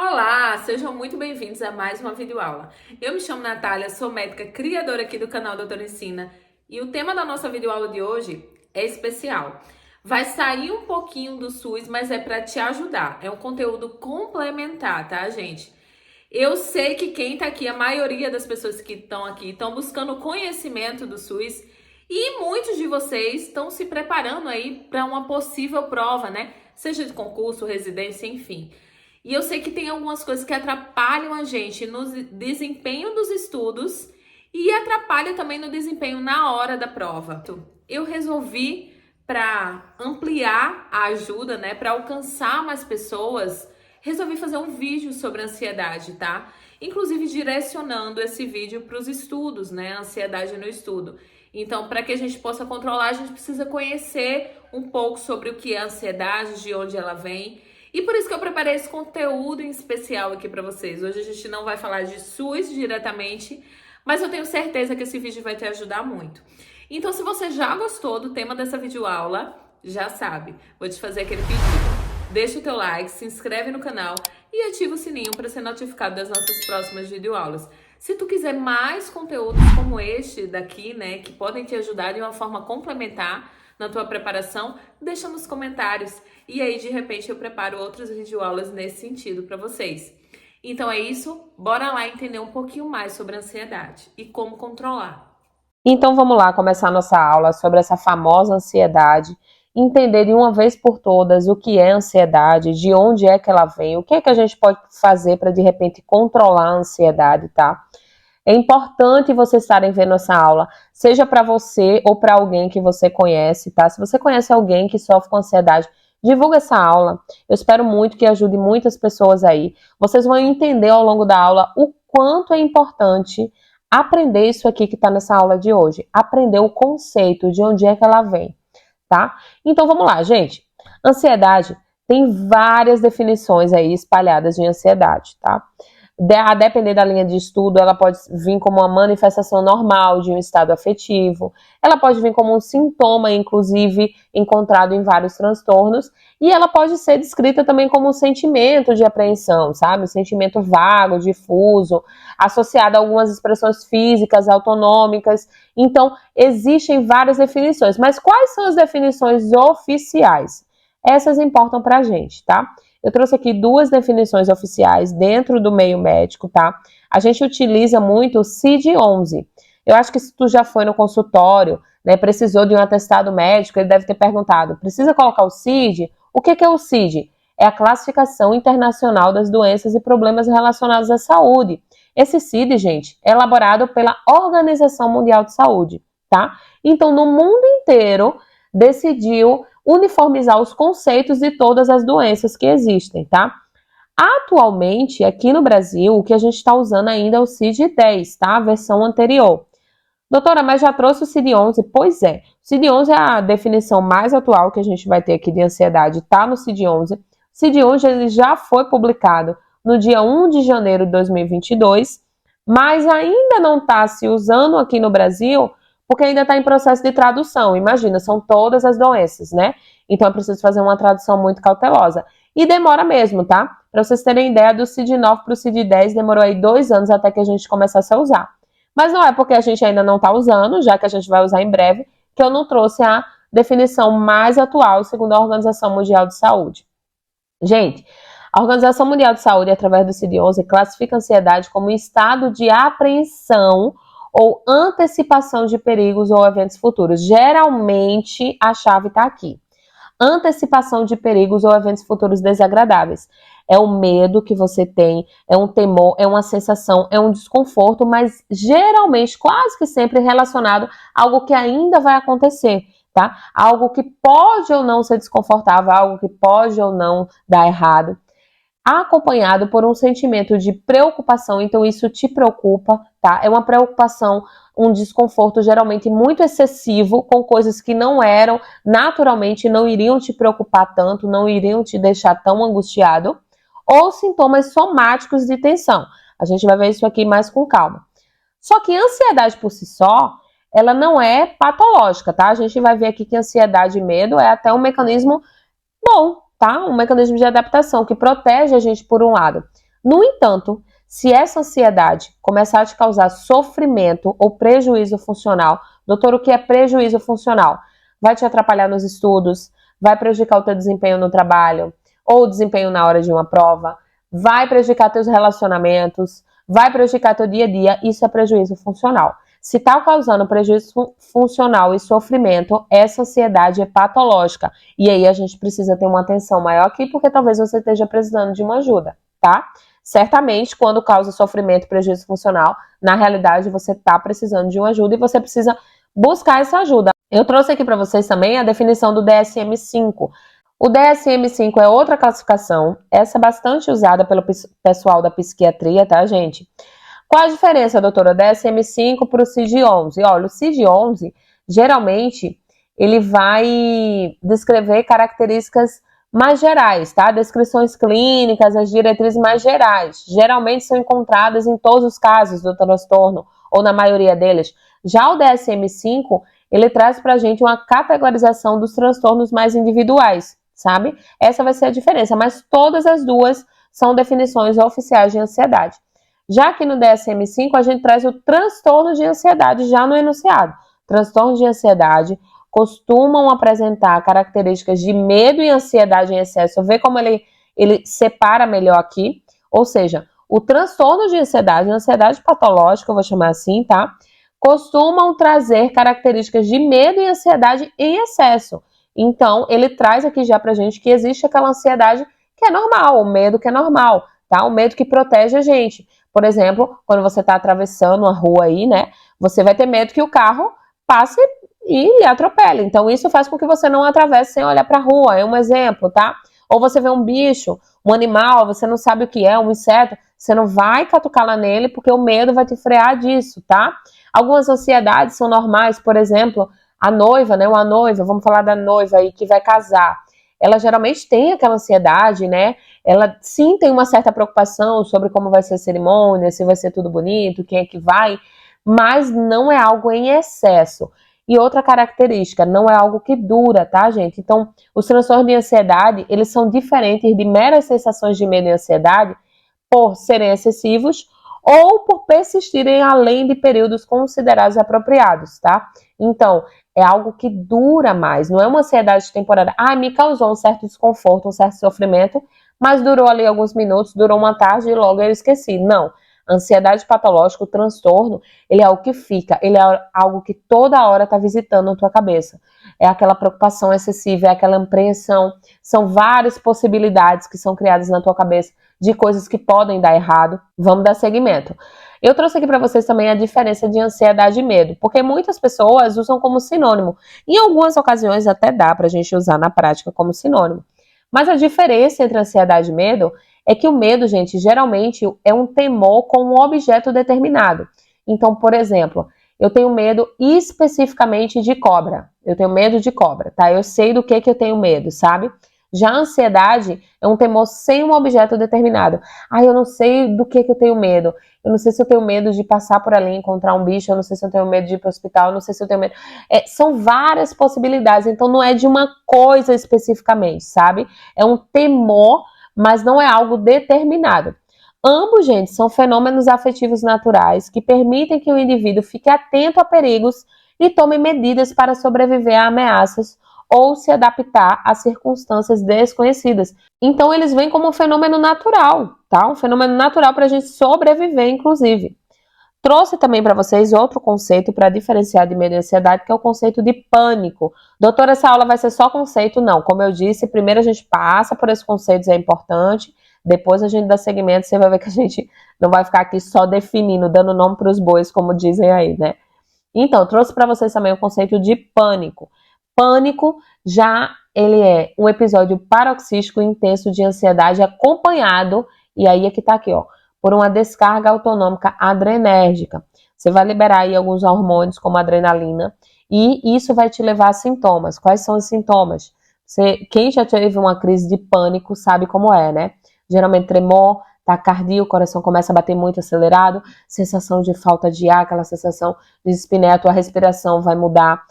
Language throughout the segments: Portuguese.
Olá, sejam muito bem-vindos a mais uma videoaula. Eu me chamo Natália, sou médica criadora aqui do canal Doutora Ensina e o tema da nossa videoaula de hoje é especial. Vai sair um pouquinho do SUS, mas é para te ajudar. É um conteúdo complementar, tá, gente? Eu sei que quem tá aqui, a maioria das pessoas que estão aqui, estão buscando conhecimento do SUS e muitos de vocês estão se preparando aí para uma possível prova, né? Seja de concurso, residência, enfim. E eu sei que tem algumas coisas que atrapalham a gente no desempenho dos estudos e atrapalha também no desempenho na hora da prova. Eu resolvi, para ampliar a ajuda, né, para alcançar mais pessoas, resolvi fazer um vídeo sobre ansiedade, tá? Inclusive direcionando esse vídeo para os estudos, né, ansiedade no estudo. Então, para que a gente possa controlar, a gente precisa conhecer um pouco sobre o que é ansiedade, de onde ela vem. E por isso que eu preparei esse conteúdo em especial aqui para vocês. Hoje a gente não vai falar de SUS diretamente, mas eu tenho certeza que esse vídeo vai te ajudar muito. Então, se você já gostou do tema dessa videoaula, já sabe, vou te fazer aquele pedido. Deixa o teu like, se inscreve no canal e ativa o sininho para ser notificado das nossas próximas videoaulas. Se tu quiser mais conteúdos como este daqui, né, que podem te ajudar de uma forma complementar na tua preparação, deixa nos comentários. E aí, de repente, eu preparo outras videoaulas nesse sentido para vocês. Então é isso, bora lá entender um pouquinho mais sobre a ansiedade e como controlar. Então vamos lá começar a nossa aula sobre essa famosa ansiedade, entender de uma vez por todas o que é ansiedade, de onde é que ela vem, o que é que a gente pode fazer para de repente controlar a ansiedade, tá? É importante vocês estarem vendo essa aula, seja para você ou para alguém que você conhece, tá? Se você conhece alguém que sofre com ansiedade, divulga essa aula. Eu espero muito que ajude muitas pessoas aí. Vocês vão entender ao longo da aula o quanto é importante aprender isso aqui que está nessa aula de hoje. Aprender o conceito, de onde é que ela vem, tá? Então vamos lá, gente. Ansiedade tem várias definições aí espalhadas de ansiedade, tá? A depender da linha de estudo, ela pode vir como uma manifestação normal de um estado afetivo, ela pode vir como um sintoma, inclusive, encontrado em vários transtornos, e ela pode ser descrita também como um sentimento de apreensão, sabe? Um sentimento vago, difuso, associado a algumas expressões físicas, autonômicas. Então, existem várias definições, mas quais são as definições oficiais? Essas importam pra gente, tá? Eu trouxe aqui duas definições oficiais dentro do meio médico, tá? A gente utiliza muito o CID-11. Eu acho que se tu já foi no consultório, né, precisou de um atestado médico, ele deve ter perguntado, precisa colocar o CID? O que é o CID? É a Classificação Internacional das Doenças e Problemas Relacionados à Saúde. Esse CID, gente, é elaborado pela Organização Mundial de Saúde, tá? Então, no mundo inteiro, decidiu uniformizar os conceitos de todas as doenças que existem, tá? Atualmente, aqui no Brasil, o que a gente está usando ainda é o CID-10, tá? A versão anterior. Doutora, mas já trouxe o CID-11? Pois é. O CID-11 é a definição mais atual que a gente vai ter aqui de ansiedade, tá no CID-11. O CID-11 ele já foi publicado no dia 1 de janeiro de 2022, mas ainda não está se usando aqui no Brasil porque ainda está em processo de tradução. Imagina, são todas as doenças, né? Então é preciso fazer uma tradução muito cautelosa. E demora mesmo, tá? Para vocês terem ideia, do CID-9 para o CID-10 demorou aí 2 anos até que a gente começasse a usar. Mas não é porque a gente ainda não está usando, já que a gente vai usar em breve, que eu não trouxe a definição mais atual, segundo a Organização Mundial de Saúde. Gente, a Organização Mundial de Saúde, através do CID-11, classifica a ansiedade como um estado de apreensão ou antecipação de perigos ou eventos futuros. Geralmente, a chave está aqui. Antecipação de perigos ou eventos futuros desagradáveis. É o medo que você tem, é um temor, é uma sensação, é um desconforto, mas geralmente, quase que sempre relacionado a algo que ainda vai acontecer, tá? Algo que pode ou não ser desconfortável, algo que pode ou não dar errado, acompanhado por um sentimento de preocupação, então isso te preocupa, tá? É uma preocupação, um desconforto geralmente muito excessivo com coisas que não eram, naturalmente não iriam te preocupar tanto, não iriam te deixar tão angustiado, ou sintomas somáticos de tensão. A gente vai ver isso aqui mais com calma. Só que a ansiedade por si só, ela não é patológica, tá? A gente vai ver aqui que ansiedade e medo é até um mecanismo bom, tá? Um mecanismo de adaptação que protege a gente por um lado. No entanto, se essa ansiedade começar a te causar sofrimento ou prejuízo funcional, doutor, o que é prejuízo funcional? Vai te atrapalhar nos estudos, vai prejudicar o teu desempenho no trabalho, ou o desempenho na hora de uma prova, vai prejudicar teus relacionamentos, vai prejudicar teu dia a dia, isso é prejuízo funcional. Se está causando prejuízo funcional e sofrimento, essa ansiedade é patológica. E aí a gente precisa ter uma atenção maior aqui, porque talvez você esteja precisando de uma ajuda, tá? Certamente, quando causa sofrimento e prejuízo funcional, na realidade você está precisando de uma ajuda e você precisa buscar essa ajuda. Eu trouxe aqui para vocês também a definição do DSM-5. O DSM-5 é outra classificação, essa é bastante usada pelo pessoal da psiquiatria, tá, gente? Qual a diferença, doutora, DSM-5 para o CID-11? Olha, o CID-11, geralmente, ele vai descrever características mais gerais, tá? Descrições clínicas, as diretrizes mais gerais. Geralmente são encontradas em todos os casos do transtorno, ou na maioria deles. Já o DSM-5, ele traz pra gente uma categorização dos transtornos mais individuais, sabe? Essa vai ser a diferença, mas todas as duas são definições oficiais de ansiedade. Já que no DSM-5 a gente traz o transtorno de ansiedade já no enunciado. Transtornos de ansiedade costumam apresentar características de medo e ansiedade em excesso. Vê como ele separa melhor aqui. Ou seja, o transtorno de ansiedade patológica, eu vou chamar assim, tá? Costumam trazer características de medo e ansiedade em excesso. Então, ele traz aqui já pra gente que existe aquela ansiedade que é normal, o medo que é normal, tá? O medo que protege a gente. Por exemplo, quando você está atravessando a rua aí, né? Você vai ter medo que o carro passe e lhe atropele. Então, isso faz com que você não atravesse sem olhar para a rua. É um exemplo, tá? Ou você vê um bicho, um animal, você não sabe o que é, um inseto, você não vai catucar lá nele porque o medo vai te frear disso, tá? Algumas ansiedades são normais, por exemplo, a noiva, né? Uma noiva, vamos falar da noiva aí que vai casar. Ela geralmente tem aquela ansiedade, né? Ela sim tem uma certa preocupação sobre como vai ser a cerimônia, se vai ser tudo bonito, quem é que vai, mas não é algo em excesso. E outra característica, não é algo que dura, tá, gente? Então, os transtornos de ansiedade, eles são diferentes de meras sensações de medo e ansiedade por serem excessivos ou por persistirem além de períodos considerados apropriados, tá? Então, é algo que dura mais, não é uma ansiedade temporária. Ah, me causou um certo desconforto, um certo sofrimento, mas durou ali alguns minutos, durou uma tarde e logo eu esqueci. Não. Ansiedade patológica, o transtorno, ele é algo que fica, ele é algo que toda hora está visitando a tua cabeça. É aquela preocupação excessiva, é aquela apreensão, são várias possibilidades que são criadas na tua cabeça de coisas que podem dar errado. Vamos dar seguimento. Eu trouxe aqui para vocês também a diferença de ansiedade e medo, porque muitas pessoas usam como sinônimo. Em algumas ocasiões até dá para a gente usar na prática como sinônimo. Mas a diferença entre ansiedade e medo é que o medo, gente, geralmente é um temor com um objeto determinado. Então, por exemplo, eu tenho medo especificamente de cobra. Eu tenho medo de cobra, tá? Eu sei do que eu tenho medo, sabe? Já a ansiedade é um temor sem um objeto determinado. Ah, eu não sei do que eu tenho medo. Eu não sei se eu tenho medo de passar por ali e encontrar um bicho. Eu não sei se eu tenho medo de ir para o hospital. Eu não sei se eu tenho medo. São várias possibilidades. Então, não é de uma coisa especificamente, sabe? É um temor, mas não é algo determinado. Ambos, gente, são fenômenos afetivos naturais que permitem que o indivíduo fique atento a perigos e tome medidas para sobreviver a ameaças ou se adaptar a circunstâncias desconhecidas. Então, eles vêm como um fenômeno natural, tá? Um fenômeno natural para a gente sobreviver, inclusive. Trouxe também para vocês outro conceito para diferenciar de medo e ansiedade, que é o conceito de pânico. Doutora, essa aula vai ser só conceito? Não. Como eu disse, primeiro a gente passa por esses conceitos, é importante. Depois a gente dá seguimento, você vai ver que a gente não vai ficar aqui só definindo, dando nome para os bois, como dizem aí, né? Então, trouxe para vocês também o conceito de pânico. Pânico já ele é um episódio paroxístico intenso de ansiedade acompanhado, e aí é que tá aqui, ó, por uma descarga autonômica adrenérgica. Você vai liberar aí alguns hormônios como adrenalina e isso vai te levar a sintomas. Quais são os sintomas? Quem já teve uma crise de pânico sabe como é, né? Geralmente tremor, taquicardia, o coração começa a bater muito acelerado, sensação de falta de ar, aquela sensação de espinéia, a tua respiração vai mudar,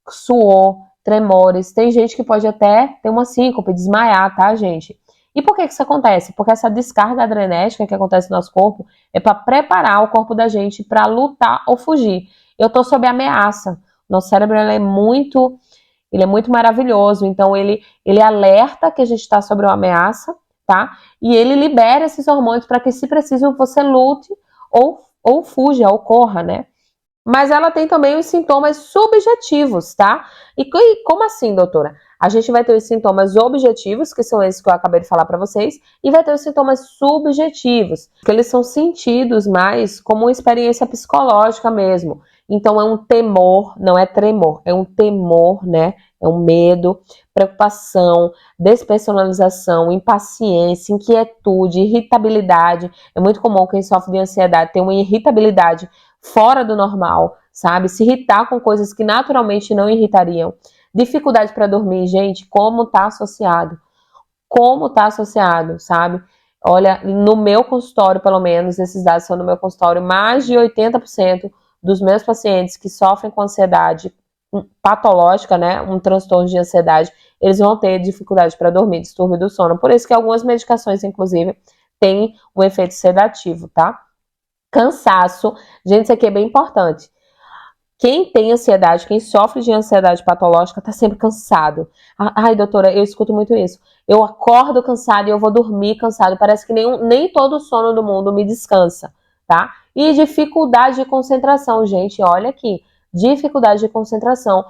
suor, tremores, tem gente que pode até ter uma síncope, desmaiar, tá, gente? E por que isso acontece? Porque essa descarga adrenérgica que acontece no nosso corpo é para preparar o corpo da gente para lutar ou fugir. Eu estou sob ameaça. Nosso cérebro ele é muito maravilhoso, então ele alerta que a gente está sob uma ameaça, tá? E ele libera esses hormônios para que, se preciso, você lute ou fuja, ou corra, né? Mas ela tem também os sintomas subjetivos, tá? E como assim, doutora? A gente vai ter os sintomas objetivos, que são esses que eu acabei de falar para vocês, e vai ter os sintomas subjetivos, que eles são sentidos mais como uma experiência psicológica mesmo. Então é um temor, não é tremor, é um temor, né? É um medo, preocupação, despersonalização, impaciência, inquietude, irritabilidade. É muito comum quem sofre de ansiedade ter uma irritabilidade fora do normal, sabe? Se irritar com coisas que naturalmente não irritariam. Dificuldade para dormir, gente, como tá associado? Como tá associado, sabe? Olha, no meu consultório, pelo menos, esses dados são no meu consultório, mais de 80% dos meus pacientes que sofrem com ansiedade patológica, né, um transtorno de ansiedade, eles vão ter dificuldade para dormir, distúrbio do sono. Por isso que algumas medicações, inclusive, têm um efeito sedativo, tá? Cansaço. Gente, isso aqui é bem importante. Quem tem ansiedade, quem sofre de ansiedade patológica, tá sempre cansado. Ai, doutora, eu escuto muito isso. Eu acordo cansado e eu vou dormir cansado. Parece que nem todo o sono do mundo me descansa, tá? E dificuldade de concentração, gente, olha aqui. Dificuldade de concentração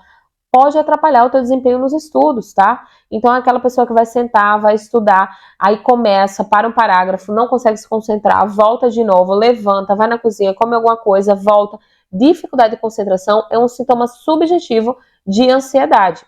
pode atrapalhar o teu desempenho nos estudos, tá? Então, aquela pessoa que vai sentar, vai estudar, aí começa, para um parágrafo, não consegue se concentrar, volta de novo, levanta, vai na cozinha, come alguma coisa, volta. Dificuldade de concentração é um sintoma subjetivo de ansiedade.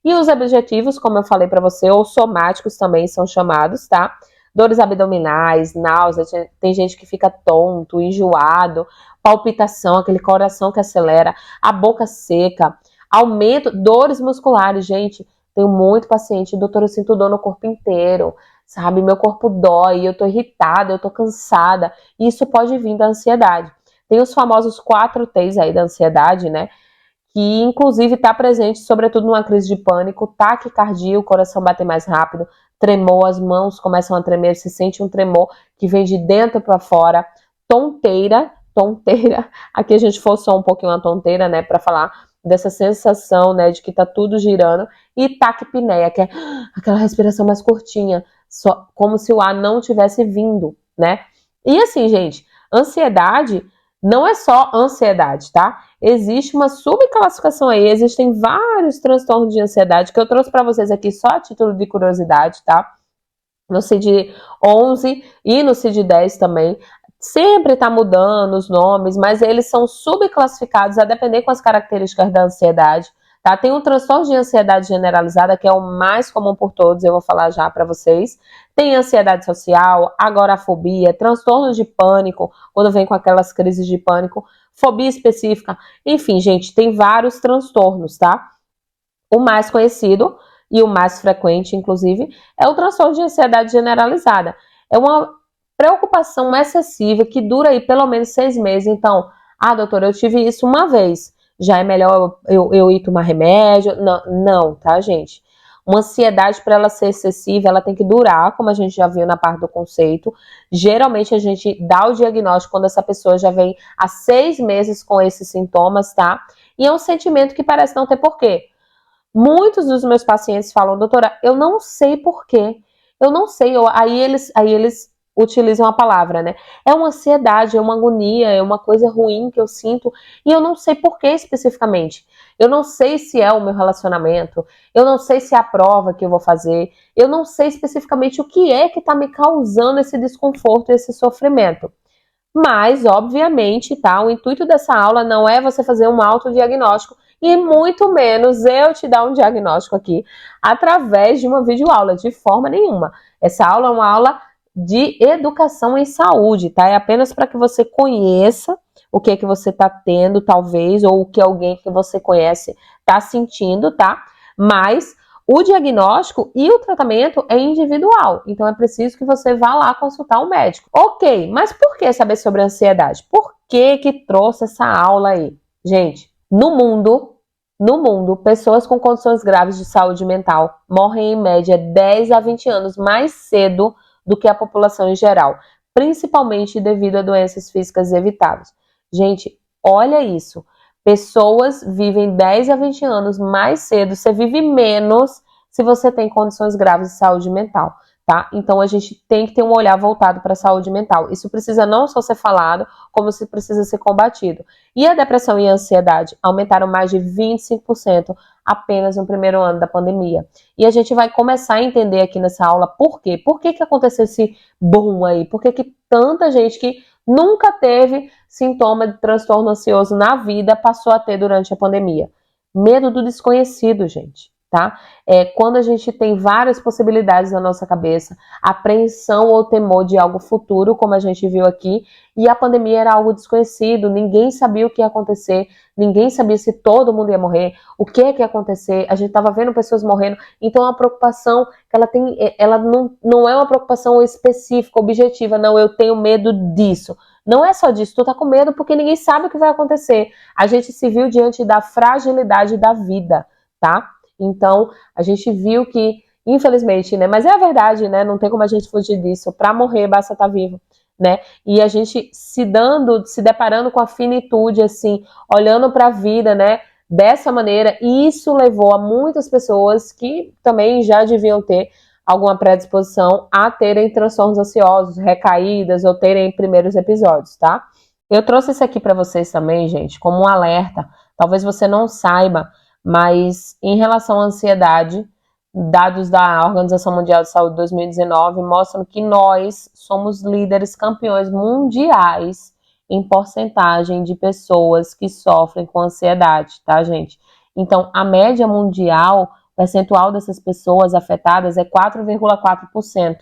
E os objetivos, como eu falei para você, ou somáticos também são chamados, tá? Dores abdominais, náuseas, tem gente que fica tonto, enjoado, palpitação, aquele coração que acelera, a boca seca, aumento, dores musculares, gente, tenho muito paciente, doutor, eu sinto dor no corpo inteiro, sabe, meu corpo dói, eu tô irritada, eu tô cansada, e isso pode vir da ansiedade. Tem os famosos 4 T's aí da ansiedade, né, que inclusive está presente, sobretudo numa crise de pânico, taquicardia, o coração bate mais rápido, tremor, as mãos começam a tremer, se sente um tremor que vem de dentro para fora, tonteira, aqui a gente forçou um pouquinho a tonteira, né, para falar dessa sensação, né, de que tá tudo girando, e taquipneia, que é aquela respiração mais curtinha, só como se o ar não tivesse vindo, né? E assim, gente, ansiedade não é só ansiedade, tá? Existe uma subclassificação aí, existem vários transtornos de ansiedade que eu trouxe para vocês aqui só a título de curiosidade, tá? No CID-11 e no CID-10 também. Sempre está mudando os nomes, mas eles são subclassificados a depender com as características da ansiedade, tá? Tem o transtorno de ansiedade generalizada, que é o mais comum por todos, eu vou falar já para vocês. Tem ansiedade social, agorafobia, transtorno de pânico, quando vem com aquelas crises de pânico, fobia específica. Enfim, gente, tem vários transtornos, tá? O mais conhecido e o mais frequente, inclusive, é o transtorno de ansiedade generalizada. É uma preocupação excessiva que dura aí pelo menos 6 meses. Então, doutora, eu tive isso uma vez. Já é melhor eu ir tomar remédio? Não, tá, gente? Uma ansiedade, para ela ser excessiva, ela tem que durar, como a gente já viu na parte do conceito. Geralmente, a gente dá o diagnóstico quando essa pessoa já vem há 6 meses com esses sintomas, tá? E é um sentimento que parece não ter porquê. Muitos dos meus pacientes falam, doutora, eu não sei porquê. Eu não sei. Aí eles utilizam a palavra, né? É uma ansiedade, é uma agonia, é uma coisa ruim que eu sinto e eu não sei por que especificamente. Eu não sei se é o meu relacionamento, eu não sei se é a prova que eu vou fazer, eu não sei especificamente o que é que está me causando esse desconforto, esse sofrimento. Mas, obviamente, tá? O intuito dessa aula não é você fazer um autodiagnóstico e muito menos eu te dar um diagnóstico aqui através de uma videoaula, de forma nenhuma. Essa aula é uma aula de educação em saúde, tá? É apenas para que você conheça o que é que você está tendo, talvez, ou o que alguém que você conhece está sentindo, tá? Mas o diagnóstico e o tratamento é individual, então é preciso que você vá lá consultar um médico. Ok, mas por que saber sobre a ansiedade? Por que trouxe essa aula aí? Gente, no mundo, No mundo, pessoas com condições graves de saúde mental morrem em média 10 a 20 anos mais cedo do que a população em geral, principalmente devido a doenças físicas evitáveis. Gente, olha isso. Pessoas vivem 10 a 20 anos mais cedo, você vive menos se você tem condições graves de saúde mental, tá? Então a gente tem que ter um olhar voltado para a saúde mental. Isso precisa não só ser falado, como se precisa ser combatido. E a depressão e a ansiedade aumentaram mais de 25% apenas no primeiro ano da pandemia. E a gente vai começar a entender aqui nessa aula por quê. Por que que aconteceu esse boom aí? Por que que tanta gente que nunca teve sintoma de transtorno ansioso na vida passou a ter durante a pandemia? Medo do desconhecido, gente, tá? Quando a gente tem várias possibilidades na nossa cabeça, apreensão ou temor de algo futuro, como a gente viu aqui, e a pandemia era algo desconhecido, ninguém sabia o que ia acontecer, ninguém sabia se todo mundo ia morrer, o que ia acontecer, a gente estava vendo pessoas morrendo, então a preocupação que ela tem, ela não é uma preocupação específica, objetiva, não, eu tenho medo disso. Não é só disso, tu tá com medo porque ninguém sabe o que vai acontecer. A gente se viu diante da fragilidade da vida, tá? Então, a gente viu que, infelizmente, né, mas é a verdade, né, não tem como a gente fugir disso, para morrer basta estar vivo, né, e a gente se deparando com a finitude, assim, olhando para a vida, né, dessa maneira, e isso levou a muitas pessoas que também já deviam ter alguma predisposição a terem transtornos ansiosos, recaídas ou terem primeiros episódios, tá? Eu trouxe isso aqui para vocês também, gente, como um alerta, talvez você não saiba, mas em relação à ansiedade, dados da Organização Mundial de Saúde 2019 mostram que nós somos líderes campeões mundiais em porcentagem de pessoas que sofrem com ansiedade, tá, gente? Então, a média mundial, o percentual dessas pessoas afetadas é 4,4%.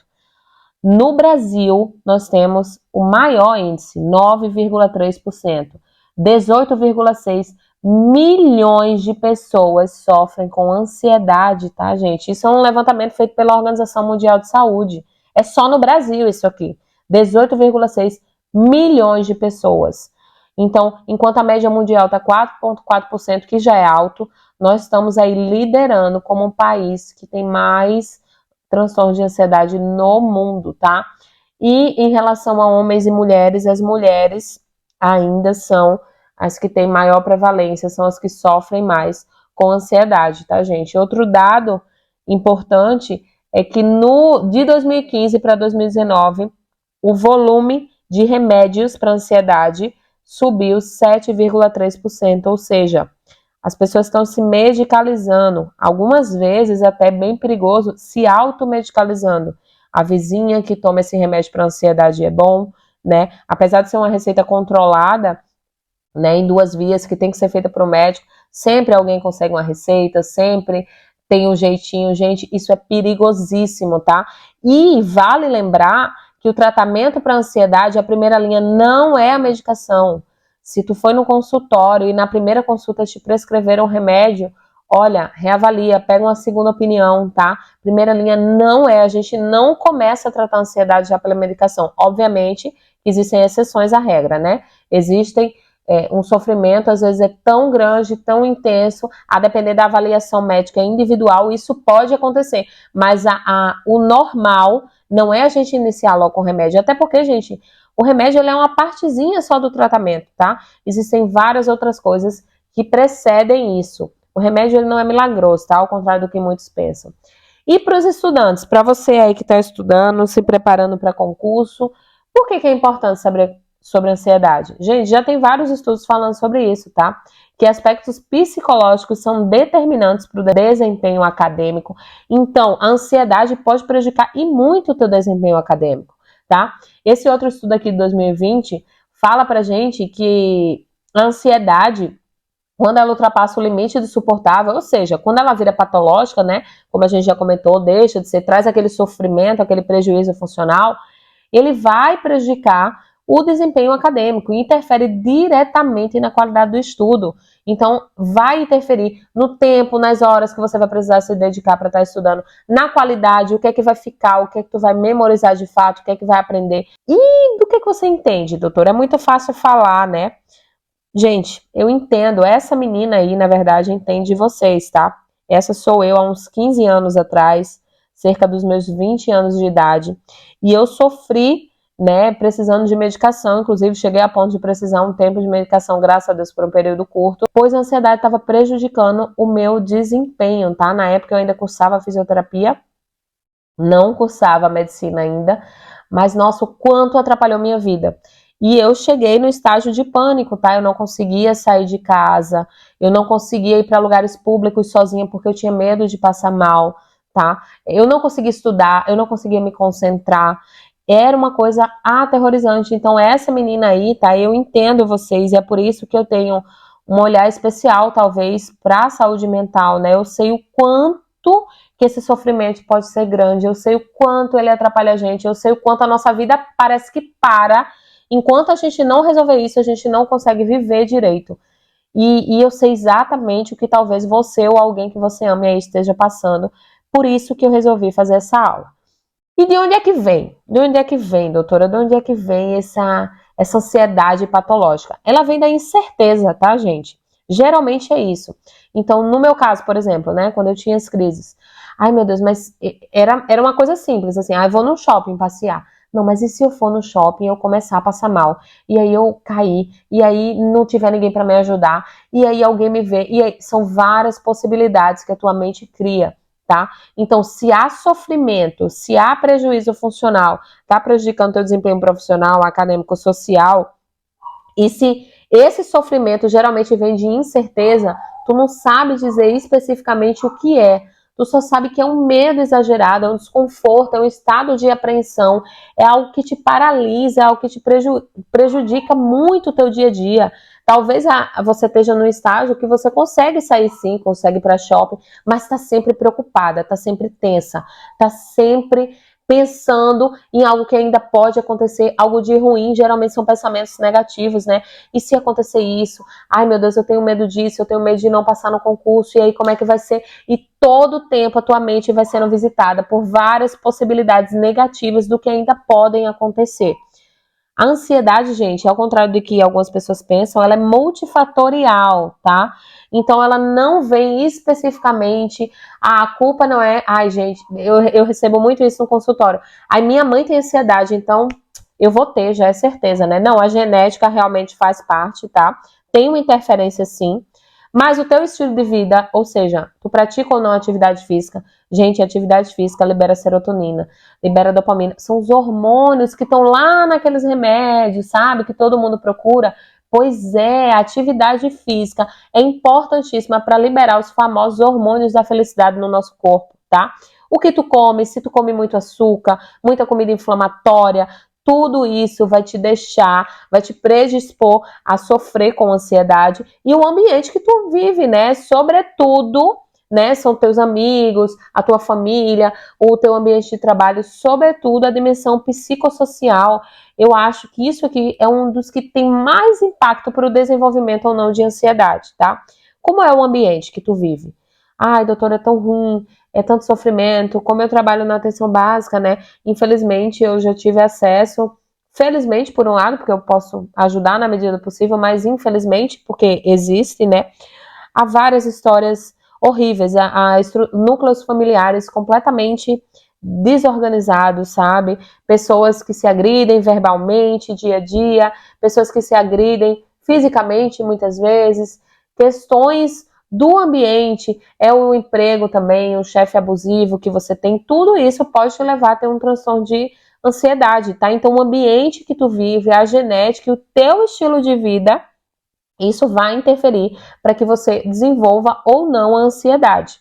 No Brasil, nós temos o maior índice, 9,3%. 18,6 milhões de pessoas sofrem com ansiedade, tá, gente? Isso é um levantamento feito pela Organização Mundial de Saúde. É só no Brasil isso aqui. 18,6 milhões de pessoas. Então, enquanto a média mundial está 4,4%, que já é alto, nós estamos aí liderando como um país que tem mais transtorno de ansiedade no mundo, tá? E em relação a homens e mulheres, as mulheres ainda são as que têm maior prevalência, são as que sofrem mais com ansiedade, tá, gente? Outro dado importante é que de 2015 para 2019, o volume de remédios para ansiedade subiu 7,3%, ou seja, as pessoas estão se medicalizando, algumas vezes até bem perigoso, se automedicalizando. A vizinha que toma esse remédio para ansiedade é bom, né? Apesar de ser uma receita controlada, né, em 2 vias, que tem que ser feita para o médico, sempre alguém consegue uma receita, sempre tem um jeitinho, gente, isso é perigosíssimo, tá? E vale lembrar que o tratamento para ansiedade, a primeira linha não é a medicação. Se tu foi no consultório e na primeira consulta te prescreveram um remédio, olha, reavalia, pega uma segunda opinião, tá? Primeira linha não é, a gente não começa a tratar a ansiedade já pela medicação. Obviamente, existem exceções à regra, né? Existem um sofrimento, às vezes, é tão grande, tão intenso, a depender da avaliação médica individual, isso pode acontecer. Mas o normal não é a gente iniciar logo com o remédio, até porque, gente, o remédio ele é uma partezinha só do tratamento, tá? Existem várias outras coisas que precedem isso. O remédio ele não é milagroso, tá? Ao contrário do que muitos pensam. E para os estudantes, para você aí que está estudando, se preparando para concurso, por que é importante saber sobre ansiedade? Gente, já tem vários estudos falando sobre isso, tá? Que aspectos psicológicos são determinantes para o desempenho acadêmico. Então, a ansiedade pode prejudicar e muito o teu desempenho acadêmico, tá? Esse outro estudo aqui de 2020 fala pra gente que a ansiedade, quando ela ultrapassa o limite do suportável, ou seja, quando ela vira patológica, né? Como a gente já comentou, deixa de ser, traz aquele sofrimento, aquele prejuízo funcional, ele vai prejudicar o desempenho acadêmico, interfere diretamente na qualidade do estudo. Então, vai interferir no tempo, nas horas que você vai precisar se dedicar para estar estudando, na qualidade, o que é que vai ficar, o que é que tu vai memorizar de fato, o que é que vai aprender. E do que você entende, doutor? É muito fácil falar, né? Gente, eu entendo, essa menina aí, na verdade, entende vocês, tá? Essa sou eu há uns 15 anos atrás, cerca dos meus 20 anos de idade, e eu sofri, né, precisando de medicação, inclusive cheguei a ponto de precisar um tempo de medicação, graças a Deus, por um período curto, pois a ansiedade estava prejudicando o meu desempenho, tá? Na época eu ainda cursava fisioterapia, não cursava medicina ainda, mas nossa, o quanto atrapalhou minha vida. E eu cheguei no estágio de pânico, tá? Eu não conseguia sair de casa, eu não conseguia ir para lugares públicos sozinha porque eu tinha medo de passar mal, tá? Eu não conseguia estudar, eu não conseguia me concentrar. Era uma coisa aterrorizante. Então, essa menina aí, tá? Eu entendo vocês e é por isso que eu tenho um olhar especial, talvez, para a saúde mental, né? Eu sei o quanto que esse sofrimento pode ser grande, eu sei o quanto ele atrapalha a gente, eu sei o quanto a nossa vida parece que para. Enquanto a gente não resolver isso, a gente não consegue viver direito. E eu sei exatamente o que talvez você ou alguém que você ame aí esteja passando. Por isso que eu resolvi fazer essa aula. E de onde é que vem? De onde é que vem, doutora? De onde é que vem essa ansiedade patológica? Ela vem da incerteza, tá, gente? Geralmente é isso. Então, no meu caso, por exemplo, né, quando eu tinha as crises, ai meu Deus, mas era uma coisa simples, assim, eu vou no shopping passear. Não, mas e se eu for no shopping e eu começar a passar mal? E aí eu cair, e aí não tiver ninguém para me ajudar, e aí alguém me vê, e aí são várias possibilidades que a tua mente cria, tá? Então, se há sofrimento, se há prejuízo funcional, está prejudicando teu desempenho profissional, acadêmico, social, e se esse sofrimento geralmente vem de incerteza, tu não sabe dizer especificamente o que é. Tu só sabe que é um medo exagerado, é um desconforto, é um estado de apreensão, é algo que te paralisa, é algo que te prejudica muito o teu dia a dia. Talvez você esteja num estágio que você consegue sair sim, consegue ir para shopping, mas está sempre preocupada, está sempre tensa, está sempre pensando em algo que ainda pode acontecer, algo de ruim, geralmente são pensamentos negativos, né? E se acontecer isso? Ai, meu Deus, eu tenho medo disso, eu tenho medo de não passar no concurso, e aí como é que vai ser? E todo o tempo a tua mente vai sendo visitada por várias possibilidades negativas do que ainda podem acontecer. A ansiedade, gente, ao contrário do que algumas pessoas pensam, ela é multifatorial, tá? Então, ela não vem especificamente, a culpa não é, ai, gente, eu recebo muito isso no consultório. Ai, minha mãe tem ansiedade, então eu vou ter, já é certeza, né? Não, a genética realmente faz parte, tá? Tem uma interferência sim, mas o teu estilo de vida, ou seja, tu pratica ou não atividade física, gente, atividade física libera serotonina, libera dopamina, são os hormônios que estão lá naqueles remédios, sabe, que todo mundo procura. Pois é, a atividade física é importantíssima para liberar os famosos hormônios da felicidade no nosso corpo, tá? O que tu come, se tu come muito açúcar, muita comida inflamatória, tudo isso vai te deixar, vai te predispor a sofrer com ansiedade e o ambiente que tu vive, né? Sobretudo, né? São teus amigos, a tua família, o teu ambiente de trabalho, sobretudo a dimensão psicossocial. Eu acho que isso aqui é um dos que tem mais impacto para o desenvolvimento ou não de ansiedade, tá? Como é o ambiente que tu vive? Ai, doutora, é tão ruim, é tanto sofrimento. Como eu trabalho na atenção básica, né? Infelizmente, eu já tive acesso, felizmente, por um lado, porque eu posso ajudar na medida do possível, mas infelizmente, porque existe, né? Há várias histórias horríveis, núcleos familiares completamente desorganizados, sabe? Pessoas que se agridem verbalmente, dia a dia, pessoas que se agridem fisicamente, muitas vezes, questões do ambiente, é o emprego também, o chefe abusivo que você tem, tudo isso pode te levar a ter um transtorno de ansiedade, tá? Então, o ambiente que tu vive, a genética e o teu estilo de vida, isso vai interferir para que você desenvolva ou não a ansiedade.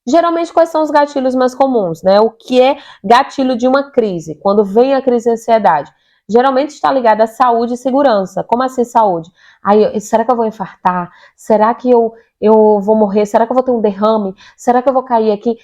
Geralmente, quais são os gatilhos mais comuns, né? O que é gatilho de uma crise? Quando vem a crise de ansiedade, geralmente está ligada à saúde e segurança. Como assim saúde? Aí, será que eu vou infartar? Será que eu vou morrer? Será que eu vou ter um derrame? Será que eu vou cair aqui?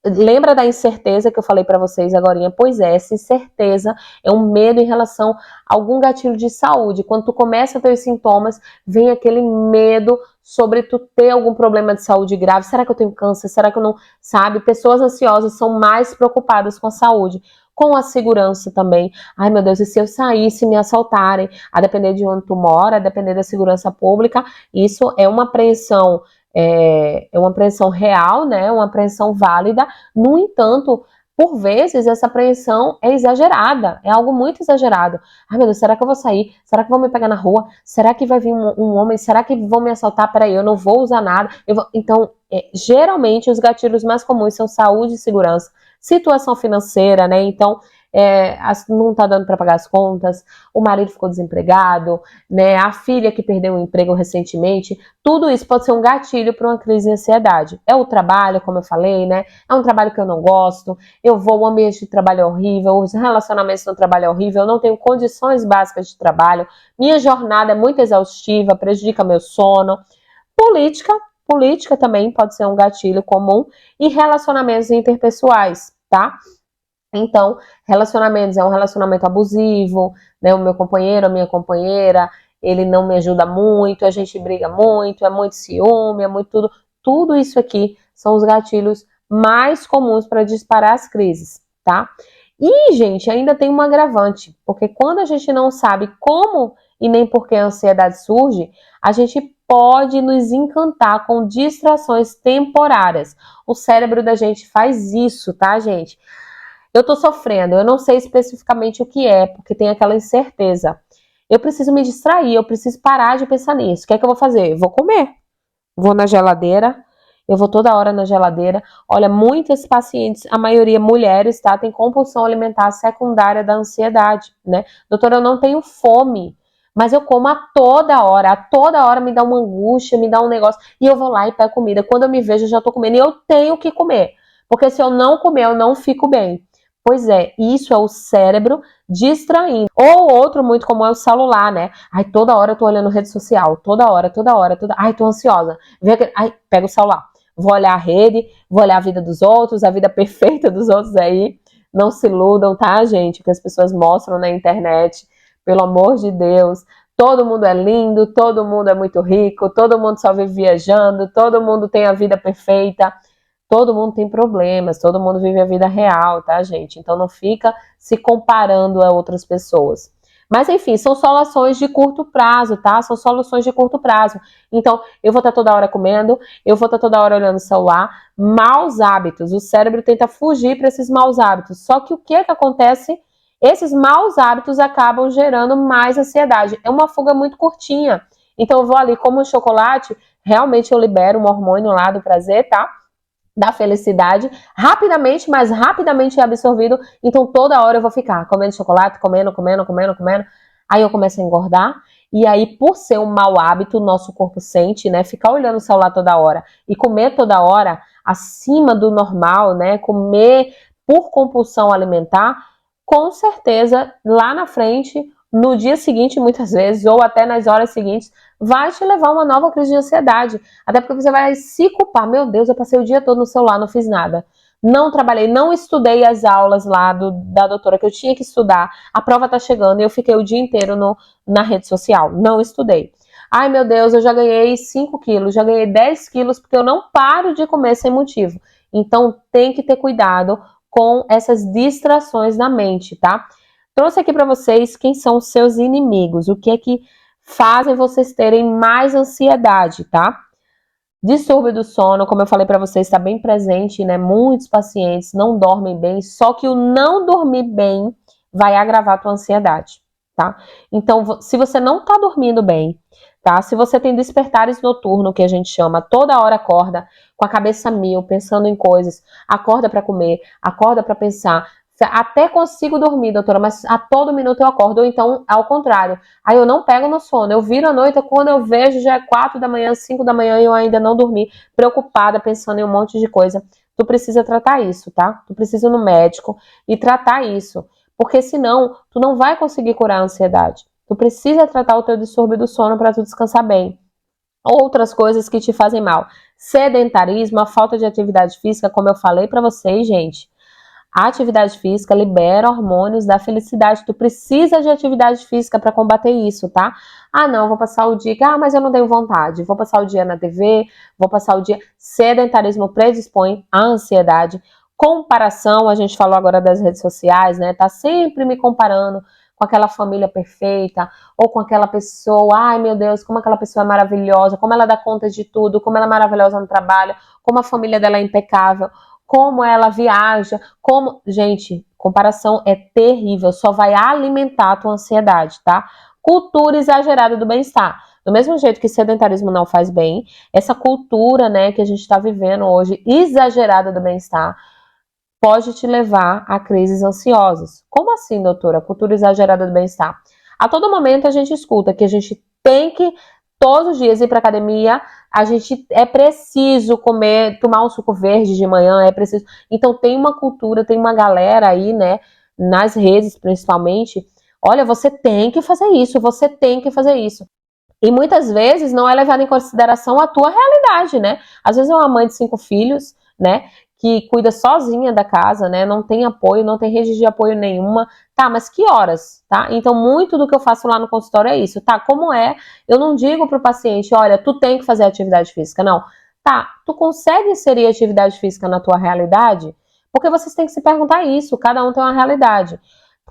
Lembra da incerteza que eu falei para vocês agora? Pois é, essa incerteza é um medo em relação a algum gatilho de saúde. Quando tu começa a ter os sintomas, vem aquele medo sobre tu ter algum problema de saúde grave. Será que eu tenho câncer? Será que eu não? Sabe? Pessoas ansiosas são mais preocupadas com a saúde. com a segurança também. Ai, meu Deus, e se eu sair, se me assaltarem? A depender de onde tu mora, a depender da segurança pública, isso é uma apreensão, é uma apreensão real, né? Uma apreensão válida. No entanto, por vezes, essa apreensão é exagerada, é algo muito exagerado. Ai, meu Deus, será que eu vou sair? Será que vão me pegar na rua? Será que vai vir um homem? Será que vão me assaltar? Peraí, eu não vou usar nada. Então, geralmente, os gatilhos mais comuns são saúde e segurança, situação financeira, né? Então, não tá dando para pagar as contas, o marido ficou desempregado, né? A filha que perdeu o emprego recentemente, tudo isso pode ser um gatilho para uma crise de ansiedade. É o trabalho, como eu falei, né? É um trabalho que eu não gosto, o ambiente de trabalho é horrível, os relacionamentos no trabalho é horrível, eu não tenho condições básicas de trabalho, minha jornada é muito exaustiva, prejudica meu sono. Política também pode ser um gatilho comum e relacionamentos interpessoais, tá? Então, relacionamentos, é um relacionamento abusivo, né? O meu companheiro, a minha companheira, ele não me ajuda muito, a gente briga muito, é muito ciúme, é muito tudo. Tudo isso aqui são os gatilhos mais comuns para disparar as crises, tá? E, gente, ainda tem um agravante, porque quando a gente não sabe como e nem por que a ansiedade surge, a gente pode nos encantar com distrações temporárias. O cérebro da gente faz isso, tá, gente? Eu tô sofrendo, eu não sei especificamente o que é, porque tem aquela incerteza. Eu preciso me distrair, eu preciso parar de pensar nisso. O que é que eu vou fazer? Vou comer. Vou na geladeira, eu vou toda hora na geladeira. Olha, muitas pacientes, a maioria mulheres, tá? Tem compulsão alimentar secundária da ansiedade, né? Doutora, eu não tenho fome, mas eu como a toda hora me dá uma angústia, me dá um negócio, e eu vou lá e pego comida. Quando eu me vejo, eu já tô comendo, e eu tenho que comer, porque se eu não comer, eu não fico bem. Pois é, isso é o cérebro distraindo. Ou outro muito comum é o celular, né? Ai, toda hora eu tô olhando rede social, toda hora. Ai, tô ansiosa. Ai, pega o celular. Vou olhar a rede, vou olhar a vida dos outros, a vida perfeita dos outros aí. Não se iludam, tá, gente? O que as pessoas mostram na internet. Pelo amor de Deus. Todo mundo é lindo, todo mundo é muito rico, todo mundo só vive viajando, todo mundo tem a vida perfeita. Todo mundo tem problemas, todo mundo vive a vida real, tá, gente? Então não fica se comparando a outras pessoas. Mas enfim, são soluções de curto prazo, tá? São soluções de curto prazo. Então, eu vou estar toda hora comendo, eu vou estar toda hora olhando o celular. Maus hábitos. O cérebro tenta fugir para esses maus hábitos. Só que o que acontece? Esses maus hábitos acabam gerando mais ansiedade. É uma fuga muito curtinha. Então, eu vou ali, como um chocolate, realmente eu libero um hormônio lá do prazer, tá? Da felicidade, rapidamente, mas rapidamente é absorvido, então toda hora eu vou ficar comendo chocolate, comendo, aí eu começo a engordar, e aí por ser um mau hábito, o nosso corpo sente, né, ficar olhando o celular toda hora, e comer toda hora, acima do normal, né, comer por compulsão alimentar, com certeza, lá na frente, no dia seguinte, muitas vezes, ou até nas horas seguintes, vai te levar a uma nova crise de ansiedade. Até porque você vai se culpar. Meu Deus, eu passei o dia todo no celular, não fiz nada. Não trabalhei, não estudei as aulas lá da doutora que eu tinha que estudar. A prova tá chegando e eu fiquei o dia inteiro na rede social. Não estudei. Ai, meu Deus, eu já ganhei 5 quilos, já ganhei 10 quilos porque eu não paro de comer sem motivo. Então, tem que ter cuidado com essas distrações na mente, tá? Trouxe aqui para vocês quem são os seus inimigos, o que é que fazem vocês terem mais ansiedade, tá? Distúrbio do sono, como eu falei para vocês, está bem presente, né? Muitos pacientes não dormem bem, só que o não dormir bem vai agravar a tua ansiedade, tá? Então, se você não tá dormindo bem, tá? Se você tem despertares noturnos, que a gente chama, toda hora acorda com a cabeça mil, pensando em coisas, acorda para comer, acorda para pensar, até consigo dormir, doutora, mas a todo minuto eu acordo, ou então ao contrário. Aí eu não pego no sono, eu viro à noite, quando eu vejo já é 4 da manhã, 5 da manhã e eu ainda não dormi, preocupada, pensando em um monte de coisa. Tu precisa tratar isso, tá? Tu precisa ir no médico e tratar isso, porque senão tu não vai conseguir curar a ansiedade. Tu precisa tratar o teu distúrbio do sono para tu descansar bem. Outras coisas que te fazem mal. Sedentarismo, a falta de atividade física, como eu falei para vocês, gente. A atividade física libera hormônios da felicidade. Tu precisa de atividade física para combater isso, tá? Ah, não, vou passar o dia... Ah, mas eu não tenho vontade. Vou passar o dia na TV, vou passar o dia... Sedentarismo predispõe à ansiedade. Comparação, a gente falou agora das redes sociais, né? Tá sempre me comparando com aquela família perfeita, ou com aquela pessoa, ai meu Deus, como aquela pessoa é maravilhosa, como ela dá conta de tudo, como ela é maravilhosa no trabalho, como a família dela é impecável, como ela viaja, como... Gente, comparação é terrível, só vai alimentar a tua ansiedade, tá? Cultura exagerada do bem-estar. Do mesmo jeito que sedentarismo não faz bem, essa cultura, né, que a gente está vivendo hoje, exagerada do bem-estar, pode te levar a crises ansiosas. Como assim, doutora? Cultura exagerada do bem-estar. A todo momento a gente escuta que a gente tem que todos os dias ir para academia, a gente é preciso comer, tomar um suco verde de manhã, é preciso. Então tem uma cultura, tem uma galera aí, né, nas redes principalmente. Olha, você tem que fazer isso, você tem que fazer isso. E muitas vezes não é levado em consideração a tua realidade, né? Às vezes é uma mãe de 5 filhos, né? Que cuida sozinha da casa, né? Não tem apoio, não tem rede de apoio nenhuma. Tá, mas que horas, tá? Então, muito do que eu faço lá no consultório é isso, tá? Como é? Eu não digo pro paciente, olha, tu tem que fazer atividade física, não. Tá, tu consegue inserir atividade física na tua realidade? Porque vocês têm que se perguntar isso, cada um tem uma realidade.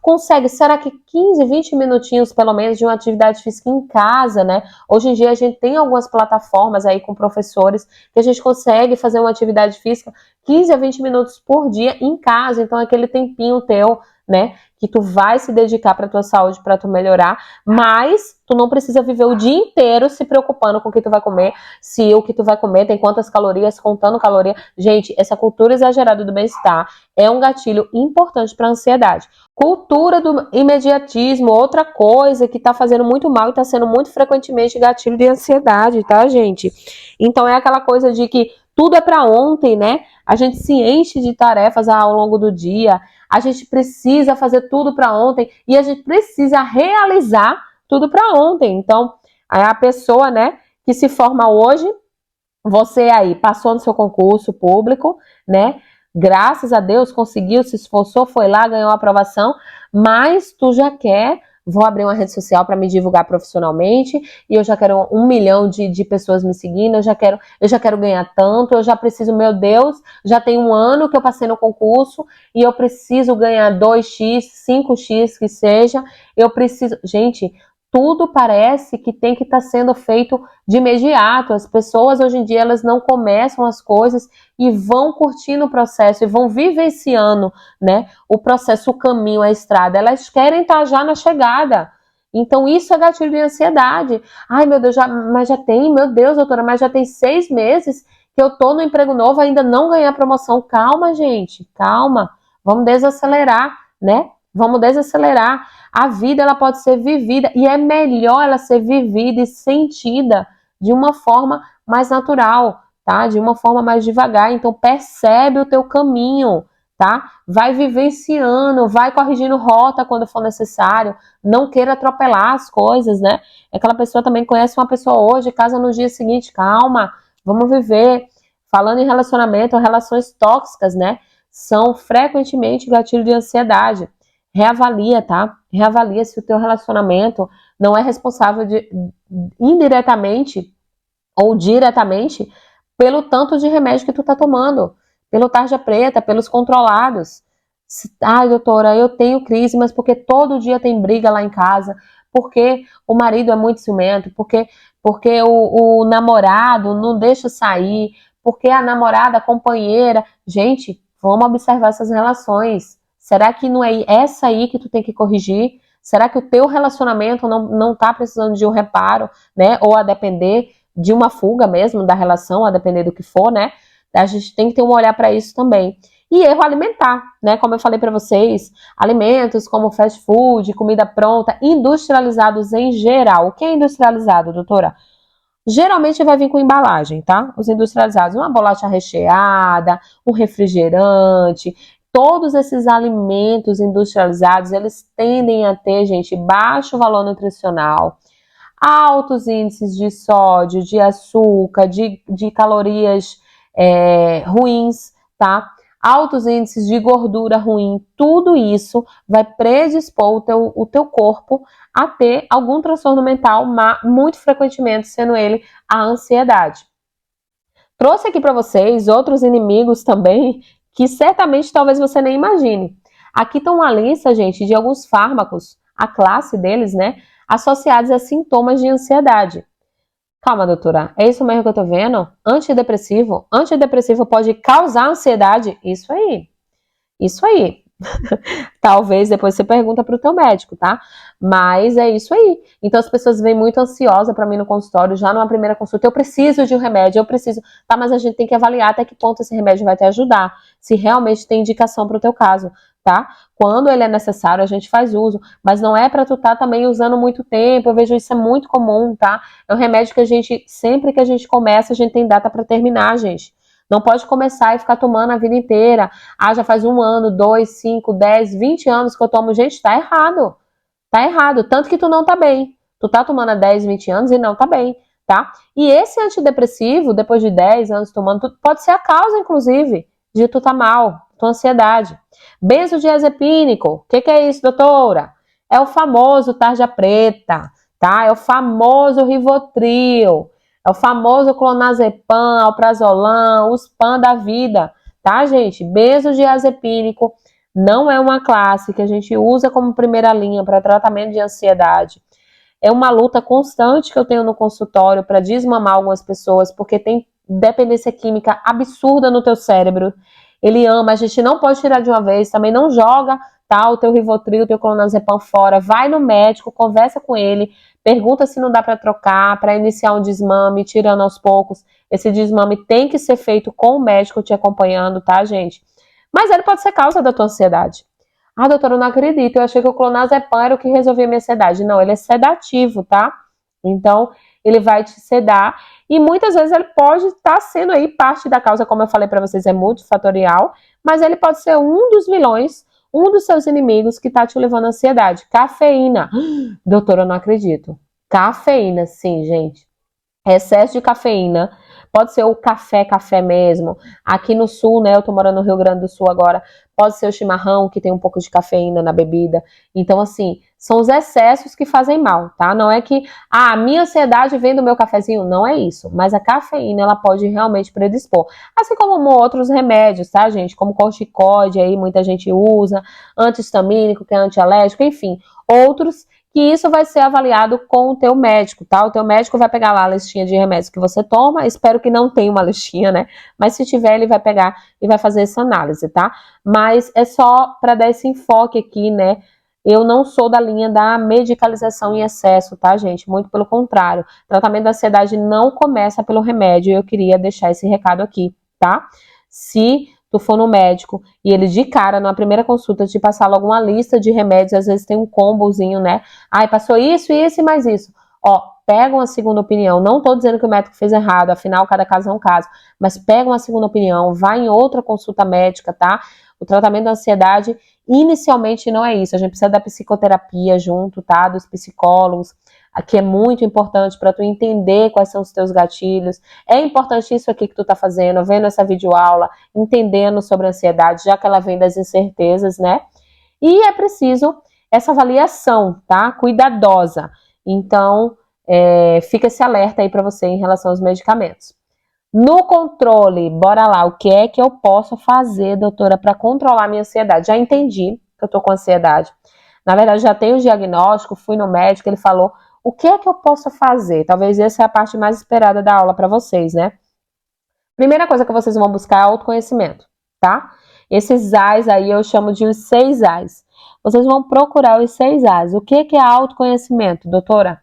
Consegue, será que 15, 20 minutinhos pelo menos de uma atividade física em casa, né? Hoje em dia a gente tem algumas plataformas aí com professores que a gente consegue fazer uma atividade física 15 a 20 minutos por dia em casa, então aquele tempinho teu, né, que tu vai se dedicar para tua saúde, para tu melhorar, mas tu não precisa viver o dia inteiro se preocupando com o que tu vai comer, se o que tu vai comer tem quantas calorias, contando caloria. Gente, essa cultura exagerada do bem-estar é um gatilho importante para a ansiedade. Cultura do imediatismo, outra coisa que tá fazendo muito mal e tá sendo muito frequentemente gatilho de ansiedade, tá, gente? Então é aquela coisa de que tudo é para ontem, né? A gente se enche de tarefas ao longo do dia, a gente precisa fazer tudo para ontem e a gente precisa realizar tudo para ontem. Então, a pessoa, né, que se forma hoje, você aí passou no seu concurso público, né? Graças a Deus conseguiu, se esforçou, foi lá, ganhou a aprovação, mas tu já quer, vou abrir uma rede social para me divulgar profissionalmente e eu já quero 1 milhão de pessoas me seguindo, eu já quero ganhar tanto, eu já preciso, meu Deus, já tem 1 ano que eu passei no concurso e eu preciso ganhar 2x, 5x que seja, eu preciso, gente, tudo parece que tem que estar sendo feito de imediato. As pessoas hoje em dia elas não começam as coisas e vão curtindo o processo e vão vivenciando, né, o processo, o caminho, a estrada. Elas querem estar já na chegada. Então isso é gatilho de ansiedade. Ai meu Deus, mas já tem, meu Deus, doutora, mas já tem 6 meses que eu tô no emprego novo, ainda não ganhei a promoção. Calma, gente, calma. Vamos desacelerar, né? Vamos desacelerar. A vida ela pode ser vivida e é melhor ela ser vivida e sentida de uma forma mais natural, tá? De uma forma mais devagar. Então percebe o teu caminho, tá? Vai vivenciando, vai corrigindo rota quando for necessário. Não queira atropelar as coisas, né? Aquela pessoa também conhece uma pessoa hoje, casa no dia seguinte, calma, vamos viver. Falando em relacionamento, relações tóxicas, né? São frequentemente gatilho de ansiedade. Reavalia, tá? Reavalia se o teu relacionamento não é responsável indiretamente ou diretamente pelo tanto de remédio que tu tá tomando, pelo tarja preta, pelos controlados. Ai, doutora, eu tenho crise, mas porque todo dia tem briga lá em casa, porque o marido é muito ciumento, porque o namorado não deixa sair, porque a namorada, a companheira... Gente, vamos observar essas relações. Será que não é essa aí que tu tem que corrigir? Será que o teu relacionamento não tá precisando de um reparo, né? Ou a depender de uma fuga mesmo da relação, a depender do que for, né? A gente tem que ter um olhar para isso também. E erro alimentar, né? Como eu falei para vocês, alimentos como fast food, comida pronta, industrializados em geral. O que é industrializado, doutora? Geralmente vai vir com embalagem, tá? Os industrializados, uma bolacha recheada, um refrigerante, todos esses alimentos industrializados, eles tendem a ter, gente, baixo valor nutricional, altos índices de sódio, de açúcar, de calorias ruins, tá? Altos índices de gordura ruim, tudo isso vai predispor o teu corpo a ter algum transtorno mental, muito frequentemente sendo ele a ansiedade. Trouxe aqui para vocês outros inimigos também que certamente talvez você nem imagine. Aqui está uma lista, gente, de alguns fármacos, a classe deles, né, associados a sintomas de ansiedade. Calma, doutora, é isso mesmo que eu tô vendo? Antidepressivo? Antidepressivo pode causar ansiedade? Isso aí. Isso aí. Talvez depois você pergunta pro teu médico, tá? Mas é isso aí. Então as pessoas vêm muito ansiosas para mim no consultório, já numa primeira consulta, eu preciso de um remédio, eu preciso. Tá, mas a gente tem que avaliar até que ponto esse remédio vai te ajudar, se realmente tem indicação pro teu caso, tá? Quando ele é necessário, a gente faz uso, mas não é para tu tá também usando muito tempo. Eu vejo isso é muito comum, tá? É um remédio que a gente, sempre que a gente começa, a gente tem data para terminar, gente. Não pode começar e ficar tomando a vida inteira. Ah, já faz 1 ano, 2, 5, 10, 20 anos que eu tomo. Gente, tá errado. Tá errado. Tanto que tu não tá bem. Tu tá tomando há 10, 20 anos e não tá bem, tá? E esse antidepressivo, depois de 10 anos tomando, pode ser a causa, inclusive, de tu tá mal, tua ansiedade. Benzodiazepínico. O que é isso, doutora? É o famoso tarja preta, tá? É o famoso Rivotril. É o famoso clonazepam, alprazolam, os PAN da vida, tá, gente? Benzodiazepínico não é uma classe que a gente usa como primeira linha para tratamento de ansiedade. É uma luta constante que eu tenho no consultório para desmamar algumas pessoas, porque tem dependência química absurda no teu cérebro. Ele ama, a gente não pode tirar de uma vez, também não joga, tá, o teu Rivotril, o teu clonazepam fora, vai no médico, conversa com ele, pergunta se não dá para trocar, para iniciar um desmame, tirando aos poucos. Esse desmame tem que ser feito com o médico te acompanhando, tá, gente? Mas ele pode ser causa da tua ansiedade. Ah, doutora, eu não acredito, eu achei que o clonazepam era o que resolvia a minha ansiedade. Não, ele é sedativo, tá? Então, ele vai te sedar e muitas vezes ele pode estar sendo aí parte da causa, como eu falei para vocês, é multifatorial, mas ele pode ser um dos vilões, um dos seus inimigos que tá te levando à ansiedade. Cafeína. Doutora, eu não acredito. Cafeína, sim, gente. Excesso de cafeína. Pode ser o café mesmo. Aqui no sul, né? Eu tô morando no Rio Grande do Sul agora. Pode ser o chimarrão, que tem um pouco de cafeína na bebida. Então, assim, são os excessos que fazem mal, tá? Não é que, a minha ansiedade vem do meu cafezinho. Não é isso. Mas a cafeína, ela pode realmente predispor. Assim como outros remédios, tá, gente? Como corticoide, aí muita gente usa. Antihistamínico, que é antialérgico, enfim. Outros que isso vai ser avaliado com o teu médico, tá? O teu médico vai pegar lá a listinha de remédios que você toma, espero que não tenha uma listinha, né? Mas se tiver, ele vai pegar e vai fazer essa análise, tá? Mas é só para dar esse enfoque aqui, né? Eu não sou da linha da medicalização em excesso, tá, gente? Muito pelo contrário. O tratamento da ansiedade não começa pelo remédio, e eu queria deixar esse recado aqui, tá? Se tu for no médico e ele de cara, na primeira consulta, te passar logo uma lista de remédios, às vezes tem um combozinho, né? Ai, passou isso, isso e mais isso. Ó, pega uma segunda opinião. Não tô dizendo que o médico fez errado, afinal, cada caso é um caso. Mas pega uma segunda opinião, vai em outra consulta médica, tá? O tratamento da ansiedade, inicialmente, não é isso. A gente precisa da psicoterapia junto, tá? Dos psicólogos, que é muito importante para tu entender quais são os teus gatilhos. É importante isso aqui que tu tá fazendo, vendo essa videoaula, entendendo sobre a ansiedade, já que ela vem das incertezas, né? E é preciso essa avaliação, tá? Cuidadosa. Então, fica esse alerta aí para você em relação aos medicamentos. No controle, bora lá, o que é que eu posso fazer, doutora, para controlar a minha ansiedade? Já entendi que eu tô com ansiedade. Na verdade, já tenho o diagnóstico, fui no médico, ele falou o que é que eu posso fazer. Talvez essa é a parte mais esperada da aula para vocês, né? Primeira coisa que vocês vão buscar é autoconhecimento, tá? Esses A's aí eu chamo de os 6 A's. Vocês vão procurar os 6 A's. O que é autoconhecimento, doutora?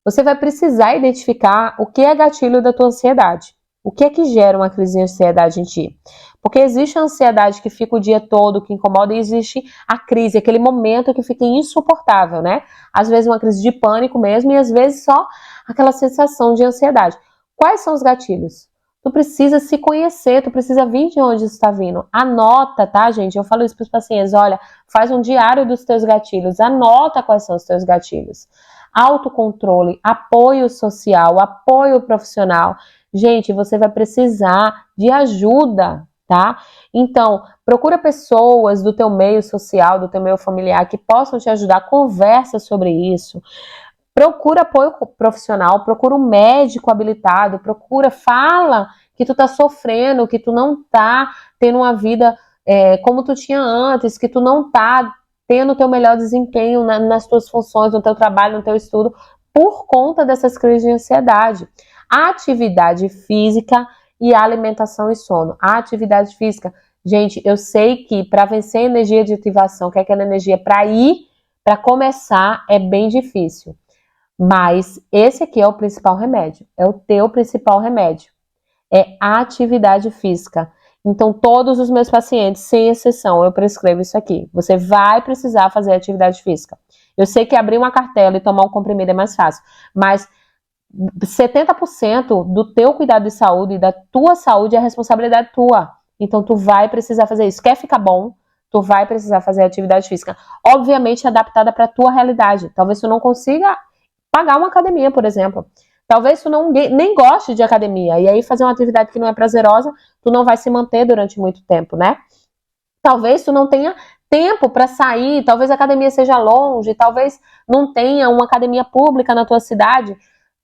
Você vai precisar identificar o que é gatilho da tua ansiedade. O que é que gera uma crise de ansiedade em ti? Porque existe a ansiedade que fica o dia todo, que incomoda, e existe a crise, aquele momento que fica insuportável, né? Às vezes uma crise de pânico mesmo, e às vezes só aquela sensação de ansiedade. Quais são os gatilhos? Tu precisa se conhecer, tu precisa vir de onde isso está vindo. Anota, tá, gente? Eu falo isso para os pacientes, olha, faz um diário dos teus gatilhos, anota quais são os teus gatilhos. Autocontrole, apoio social, apoio profissional. Gente, você vai precisar de ajuda, tá? Então, procura pessoas do teu meio social, do teu meio familiar que possam te ajudar, conversa sobre isso. Procura apoio profissional, procura um médico habilitado, fala que tu tá sofrendo, que tu não tá tendo uma vida como tu tinha antes, que tu não tá tendo o teu melhor desempenho nas tuas funções, no teu trabalho, no teu estudo, por conta dessas crises de ansiedade. A atividade física e a alimentação e sono. A atividade física, gente, eu sei que para vencer a energia de ativação, que é aquela energia para começar, é bem difícil. Mas esse aqui é o principal remédio, é o teu principal remédio. É a atividade física. Então, todos os meus pacientes, sem exceção, eu prescrevo isso aqui. Você vai precisar fazer atividade física. Eu sei que abrir uma cartela e tomar um comprimido é mais fácil, mas 70% do teu cuidado de saúde e da tua saúde é responsabilidade tua. Então, tu vai precisar fazer isso. Quer ficar bom? Tu vai precisar fazer atividade física. Obviamente, adaptada para a tua realidade. Talvez tu não consiga pagar uma academia, por exemplo. Talvez tu nem goste de academia. E aí, fazer uma atividade que não é prazerosa, tu não vai se manter durante muito tempo, né? Talvez tu não tenha tempo para sair, talvez a academia seja longe, talvez não tenha uma academia pública na tua cidade.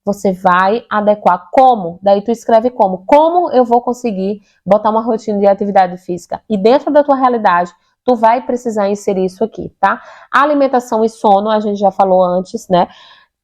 Você vai adequar como? Daí tu escreve como. Como eu vou conseguir botar uma rotina de atividade física? E dentro da tua realidade, tu vai precisar inserir isso aqui, tá? A alimentação e sono, a gente já falou antes, né?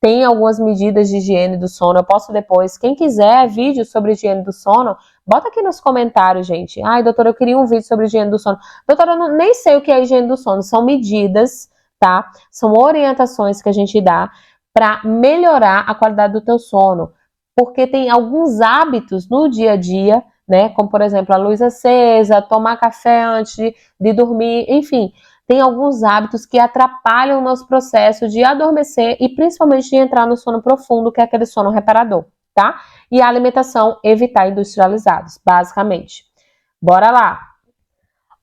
Tem algumas medidas de higiene do sono. Eu posso depois, quem quiser vídeo sobre higiene do sono, bota aqui nos comentários, gente. Ai, doutora, eu queria um vídeo sobre higiene do sono. Doutora, eu nem sei o que é higiene do sono. São medidas, tá? São orientações que a gente dá para melhorar a qualidade do teu sono. Porque tem alguns hábitos no dia a dia, né? Como, por exemplo, a luz acesa, tomar café antes de dormir, enfim. Tem alguns hábitos que atrapalham o nosso processo de adormecer e principalmente de entrar no sono profundo, que é aquele sono reparador, tá? E a alimentação, evitar industrializados, basicamente. Bora lá!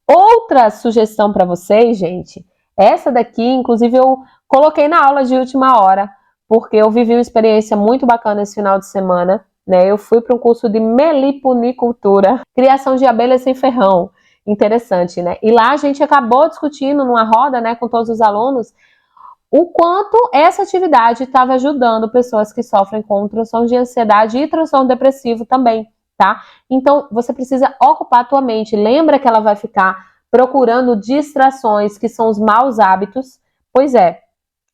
Outra sugestão para vocês, gente, essa daqui, inclusive, eu coloquei na aula de última hora, porque eu vivi uma experiência muito bacana esse final de semana, né? Eu fui para um curso de meliponicultura, criação de abelhas sem ferrão. Interessante, né? E lá a gente acabou discutindo numa roda, né, com todos os alunos, o quanto essa atividade estava ajudando pessoas que sofrem com transtorno de ansiedade e transtorno depressivo também, tá? Então, você precisa ocupar a tua mente. Lembra que ela vai ficar procurando distrações, que são os maus hábitos? Pois é,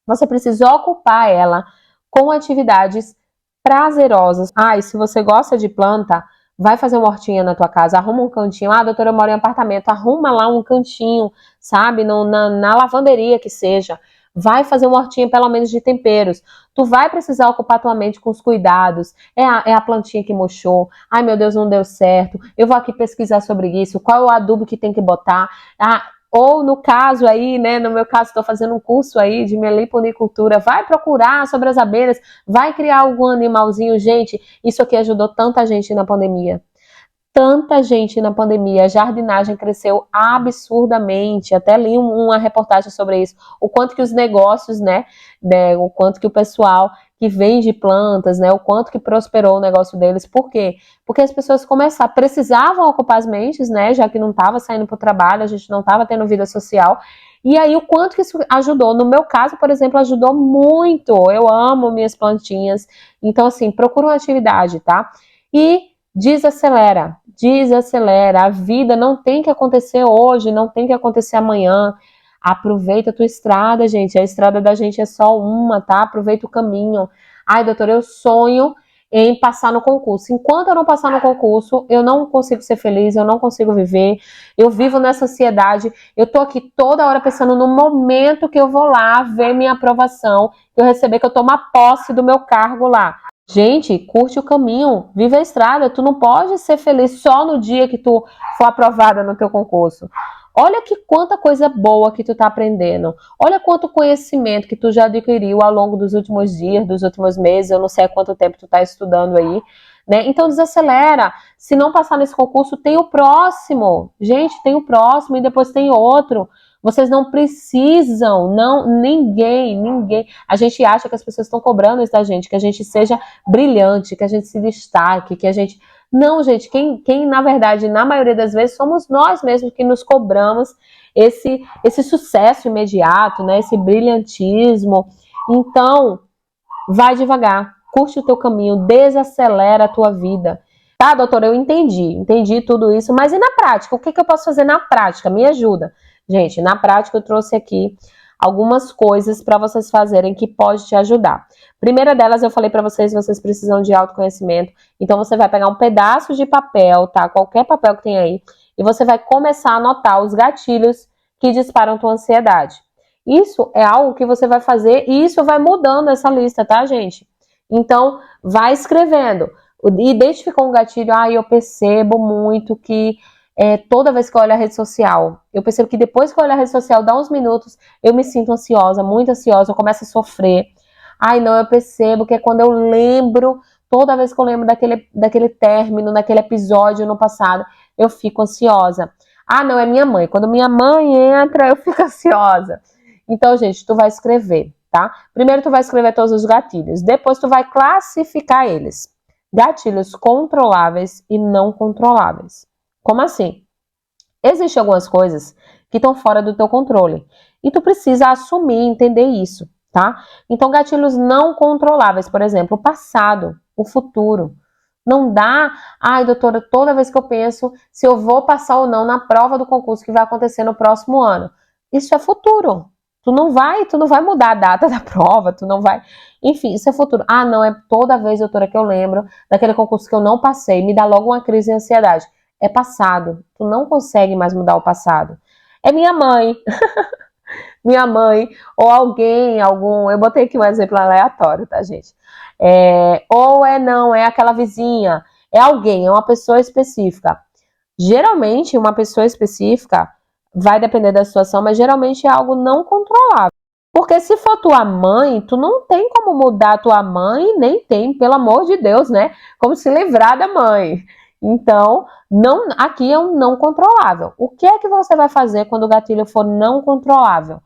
você precisa ocupar ela com atividades prazerosas. Ah, e se você gosta de planta, vai fazer uma hortinha na tua casa, arruma um cantinho. Ah, doutora, eu moro em apartamento, arruma lá um cantinho, sabe? Na lavanderia que seja. Vai fazer uma hortinha, pelo menos, de temperos. Tu vai precisar ocupar tua mente com os cuidados. É a plantinha que murchou. Ai, meu Deus, não deu certo. Eu vou aqui pesquisar sobre isso. Qual é o adubo que tem que botar? Ou no caso aí, né, no meu caso, estou fazendo um curso aí de meliponicultura, vai procurar sobre as abelhas, vai criar algum animalzinho, gente, isso aqui ajudou tanta gente na pandemia. Tanta gente na pandemia, a jardinagem cresceu absurdamente, até li uma reportagem sobre isso, o quanto que os negócios, né, o quanto que o pessoal que vende plantas, né, o quanto que prosperou o negócio deles, por quê? Porque as pessoas precisavam ocupar as mentes, né, já que não estava saindo para o trabalho, a gente não estava tendo vida social, e aí o quanto que isso ajudou, no meu caso, por exemplo, ajudou muito, eu amo minhas plantinhas, então assim, procura uma atividade, tá? E desacelera, a vida não tem que acontecer hoje, não tem que acontecer amanhã. Aproveita a tua estrada, gente, a estrada da gente é só uma, tá? Aproveita o caminho. Ai, doutora, eu sonho em passar no concurso. Enquanto eu não passar no concurso, eu não consigo ser feliz, eu não consigo viver, eu vivo nessa ansiedade, eu tô aqui toda hora pensando no momento que eu vou lá ver minha aprovação, que eu receber, que eu tomar posse do meu cargo lá. Gente, curte o caminho, vive a estrada, tu não pode ser feliz só no dia que tu for aprovada no teu concurso. Olha que quanta coisa boa que tu tá aprendendo. Olha quanto conhecimento que tu já adquiriu ao longo dos últimos dias, dos últimos meses, eu não sei há quanto tempo tu tá estudando aí, né? Então desacelera. Se não passar nesse concurso, tem o próximo. Gente, tem o próximo e depois tem outro. Vocês não precisam, ninguém. A gente acha que as pessoas estão cobrando isso da gente, que a gente seja brilhante, que a gente se destaque, que a gente... Não, gente, quem na verdade, na maioria das vezes, somos nós mesmos que nos cobramos esse sucesso imediato, né? Esse brilhantismo. Então, vai devagar, curte o teu caminho, desacelera a tua vida. Tá, doutora, eu entendi tudo isso, mas e na prática? O que que eu posso fazer na prática? Me ajuda. Gente, na prática eu trouxe aqui algumas coisas para vocês fazerem que pode te ajudar. Primeira delas, eu falei para vocês precisam de autoconhecimento. Então você vai pegar um pedaço de papel, tá? Qualquer papel que tem aí, e você vai começar a anotar os gatilhos que disparam tua ansiedade. Isso é algo que você vai fazer e isso vai mudando essa lista, tá, gente? Então, vai escrevendo. Identificou um gatilho, eu percebo muito que toda vez que eu olho a rede social, eu percebo que depois que eu olho a rede social, dá uns minutos, eu me sinto ansiosa, muito ansiosa, eu começo a sofrer. Não, eu percebo que é quando eu lembro, toda vez que eu lembro daquele término, daquele episódio no passado, eu fico ansiosa. Não, é minha mãe. Quando minha mãe entra, eu fico ansiosa. Então, gente, tu vai escrever, tá? Primeiro tu vai escrever todos os gatilhos, depois tu vai classificar eles. Gatilhos controláveis e não controláveis. Como assim? Existem algumas coisas que estão fora do teu controle. E tu precisa assumir, entender isso, tá? Então, gatilhos não controláveis, por exemplo, o passado, o futuro. Não dá, doutora, toda vez que eu penso se eu vou passar ou não na prova do concurso que vai acontecer no próximo ano. Isso é futuro. Tu não vai mudar a data da prova, tu não vai. Enfim, isso é futuro. Não, é toda vez, doutora, que eu lembro daquele concurso que eu não passei, me dá logo uma crise de ansiedade. É passado. Tu não consegue mais mudar o passado. É minha mãe. Minha mãe, ou alguém, eu botei aqui um exemplo aleatório, tá, gente? Não, é aquela vizinha, é alguém, é uma pessoa específica. Geralmente, uma pessoa específica vai depender da situação, mas geralmente é algo não controlável. Porque se for tua mãe, tu não tem como mudar tua mãe, nem tem, pelo amor de Deus, né? Como se livrar da mãe. Então, aqui é um não controlável. O que é que você vai fazer quando o gatilho for não controlável?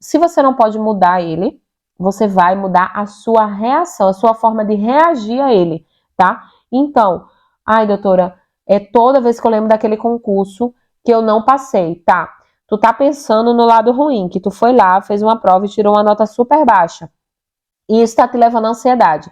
Se você não pode mudar ele, você vai mudar a sua reação, a sua forma de reagir a ele, tá? Então, doutora, toda vez que eu lembro daquele concurso que eu não passei, tá? Tu tá pensando no lado ruim, que tu foi lá, fez uma prova e tirou uma nota super baixa. E isso tá te levando à ansiedade.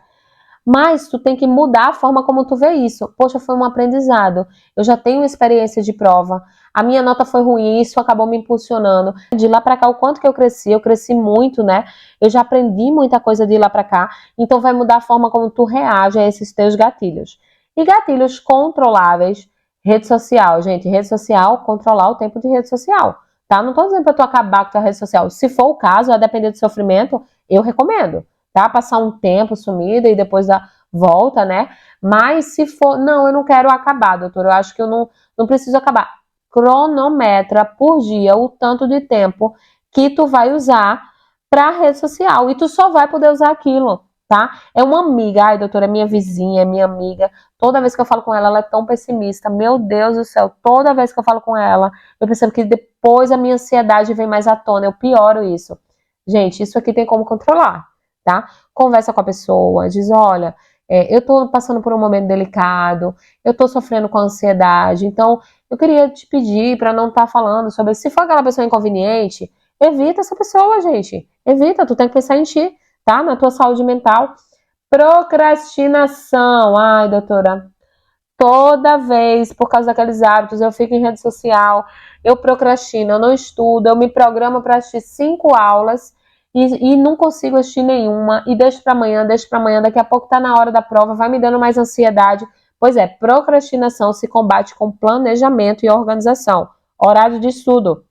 Mas tu tem que mudar a forma como tu vê isso. Poxa, foi um aprendizado. Eu já tenho experiência de prova. A minha nota foi ruim, isso acabou me impulsionando. De lá pra cá, o quanto que eu cresci muito, né? Eu já aprendi muita coisa de lá pra cá. Então vai mudar a forma como tu reage a esses teus gatilhos. E gatilhos controláveis, rede social, gente. Rede social, controlar o tempo de rede social, tá? Não tô dizendo pra tu acabar com a tua rede social. Se for o caso, a depender do sofrimento, eu recomendo, tá? Passar um tempo sumida e depois volta, né? Mas se for, não, eu não quero acabar, doutor, eu acho que eu não preciso acabar. Cronometra por dia o tanto de tempo que tu vai usar pra rede social e tu só vai poder usar aquilo, tá? É uma amiga, doutora, é minha vizinha, é minha amiga. Toda vez que eu falo com ela, ela é tão pessimista. Meu Deus do céu, toda vez que eu falo com ela, eu percebo que depois a minha ansiedade vem mais à tona, eu pioro isso. Gente, isso aqui tem como controlar, tá? Conversa com a pessoa, diz, olha, eu tô passando por um momento delicado, eu tô sofrendo com ansiedade, então eu queria te pedir para não estar falando sobre, se for aquela pessoa inconveniente, evita essa pessoa, gente, evita, tu tem que pensar em ti, tá? Na tua saúde mental. Procrastinação, doutora, toda vez, por causa daqueles hábitos, eu fico em rede social, eu procrastino, eu não estudo, eu me programo para assistir 5 aulas, e não consigo assistir nenhuma, e deixo para amanhã, daqui a pouco tá na hora da prova, vai me dando mais ansiedade. Pois é, procrastinação se combate com planejamento e organização. Horário de estudo.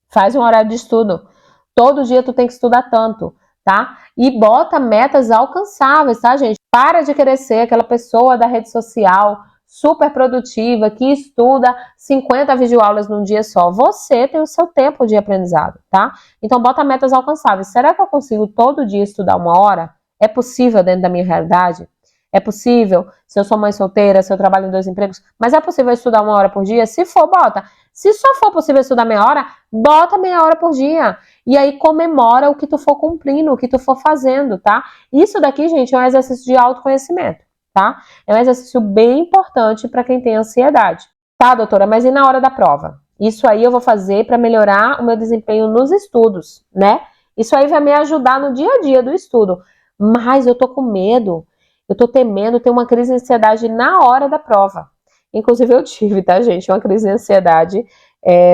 Faz um horário de estudo. Todo dia tu tem que estudar tanto, tá? E bota metas alcançáveis, tá, gente? Para de querer ser aquela pessoa da rede social super produtiva, que estuda 50 videoaulas num dia só. Você tem o seu tempo de aprendizado, tá? Então, bota metas alcançáveis. Será que eu consigo todo dia estudar 1 hora? É possível dentro da minha realidade? É possível, se eu sou mãe solteira, se eu trabalho em 2 empregos, mas é possível estudar 1 hora por dia? Se for, bota. Se só for possível estudar meia hora, bota meia hora por dia. E aí comemora o que tu for cumprindo, o que tu for fazendo, tá? Isso daqui, gente, é um exercício de autoconhecimento, tá? É um exercício bem importante para quem tem ansiedade. Tá, doutora, mas e na hora da prova? Isso aí eu vou fazer para melhorar o meu desempenho nos estudos, né? Isso aí vai me ajudar no dia a dia do estudo. Mas eu tô com medo. Eu tô temendo ter uma crise de ansiedade na hora da prova. Inclusive eu tive, tá, gente, uma crise de ansiedade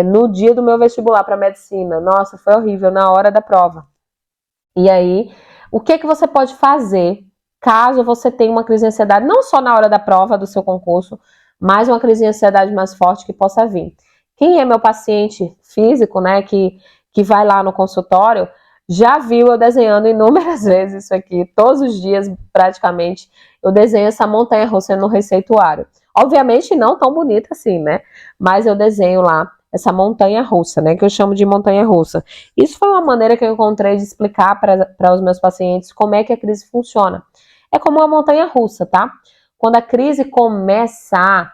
no dia do meu vestibular para medicina. Nossa, foi horrível, na hora da prova. E aí, o que você pode fazer caso você tenha uma crise de ansiedade, não só na hora da prova do seu concurso, mas uma crise de ansiedade mais forte que possa vir? Quem é meu paciente físico, né, que vai lá no consultório, já viu eu desenhando inúmeras vezes isso aqui, todos os dias praticamente, eu desenho essa montanha-russa no receituário. Obviamente não tão bonita assim, né, mas eu desenho lá essa montanha-russa, né, que eu chamo de montanha-russa. Isso foi uma maneira que eu encontrei de explicar para os meus pacientes como é que a crise funciona. É como uma montanha-russa, tá? Quando a crise começa,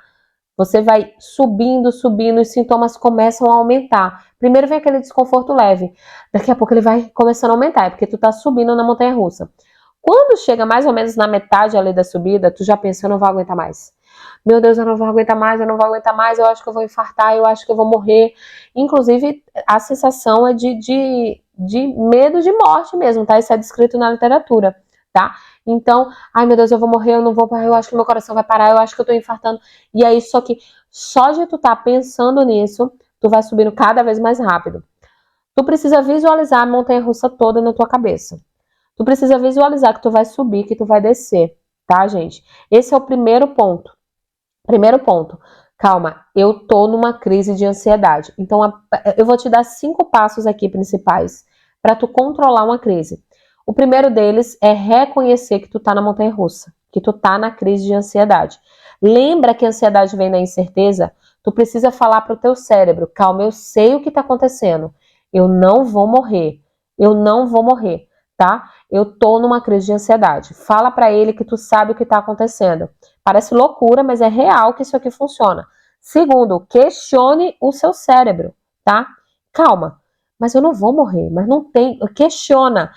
você vai subindo, subindo, os sintomas começam a aumentar. Primeiro vem aquele desconforto leve, daqui a pouco ele vai começando a aumentar, é porque tu tá subindo na montanha-russa. Quando chega mais ou menos na metade ali da subida, tu já pensa, eu não vou aguentar mais. Meu Deus, eu não vou aguentar mais, eu não vou aguentar mais, eu acho que eu vou infartar, eu acho que eu vou morrer. Inclusive, a sensação é de medo de morte mesmo, tá? Isso é descrito na literatura, tá? Então, ai meu Deus, eu vou morrer, eu não vou, eu acho que meu coração vai parar, eu acho que eu tô infartando. E aí, só de tu tá pensando nisso, tu vai subindo cada vez mais rápido. Tu precisa visualizar a montanha-russa toda na tua cabeça. Tu precisa visualizar que tu vai subir, que tu vai descer, tá, gente? Esse é o primeiro ponto. Primeiro ponto. Calma, eu tô numa crise de ansiedade. Então, eu vou te dar 5 passos aqui principais para tu controlar uma crise. O primeiro deles é reconhecer que tu tá na montanha-russa, que tu tá na crise de ansiedade. Lembra que a ansiedade vem da incerteza? Tu precisa falar pro teu cérebro, calma, eu sei o que tá acontecendo. Eu não vou morrer. Eu não vou morrer, tá? Eu tô numa crise de ansiedade. Fala para ele que tu sabe o que tá acontecendo. Parece loucura, mas é real que isso aqui funciona. Segundo, questione o seu cérebro, tá? Calma, mas eu não vou morrer, mas não tem. Questiona,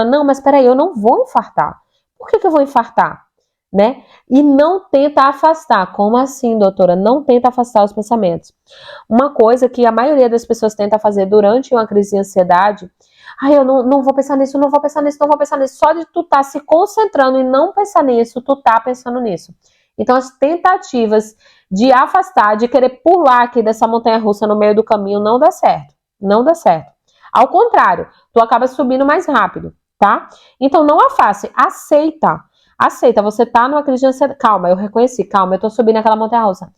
não, mas peraí, eu não vou infartar. Por que eu vou infartar? Né? E não tenta afastar. Como assim, doutora? Não tenta afastar os pensamentos. Uma coisa que a maioria das pessoas tenta fazer durante uma crise de ansiedade, eu não vou pensar nisso, não vou pensar nisso, não vou pensar nisso. Só de tu tá se concentrando e não pensar nisso, tu tá pensando nisso. Então, as tentativas de afastar, de querer pular aqui dessa montanha-russa no meio do caminho, não dá certo. Não dá certo. Ao contrário, tu acaba subindo mais rápido, tá? Então, não afaste, aceita. Aceita, você tá numa crise de ansiedade. Calma, eu reconheci, calma, eu tô subindo aquela montanha-russa.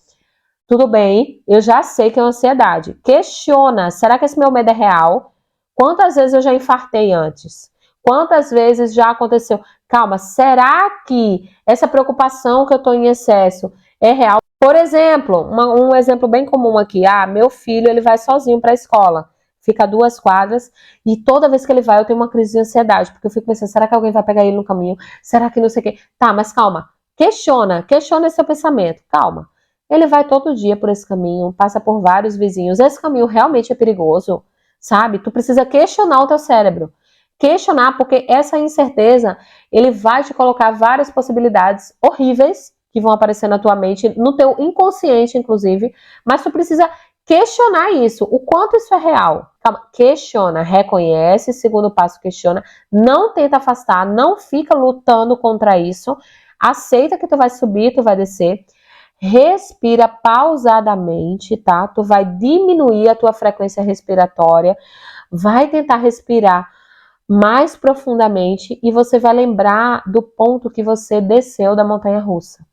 Tudo bem, eu já sei que é ansiedade. Questiona, será que esse meu medo é real? Quantas vezes eu já infartei antes? Quantas vezes já aconteceu? Calma, será que essa preocupação que eu tô em excesso é real? Por exemplo, um exemplo bem comum aqui. Meu filho, ele vai sozinho para a escola. Fica a 2 quadras e toda vez que ele vai eu tenho uma crise de ansiedade, porque eu fico pensando, será que alguém vai pegar ele no caminho? Será que não sei o quê? Tá, mas calma. Questiona esse seu pensamento. Calma. Ele vai todo dia por esse caminho, passa por vários vizinhos. Esse caminho realmente é perigoso, sabe? Tu precisa questionar o teu cérebro. Questionar, porque essa incerteza, ele vai te colocar várias possibilidades horríveis que vão aparecer na tua mente, no teu inconsciente, inclusive, mas tu precisa questionar isso, o quanto isso é real. Calma, questiona, reconhece, segundo passo, questiona, não tenta afastar, não fica lutando contra isso, aceita que tu vai subir, tu vai descer, respira pausadamente, tá? Tu vai diminuir a tua frequência respiratória, vai tentar respirar mais profundamente e você vai lembrar do ponto que você desceu da montanha-russa.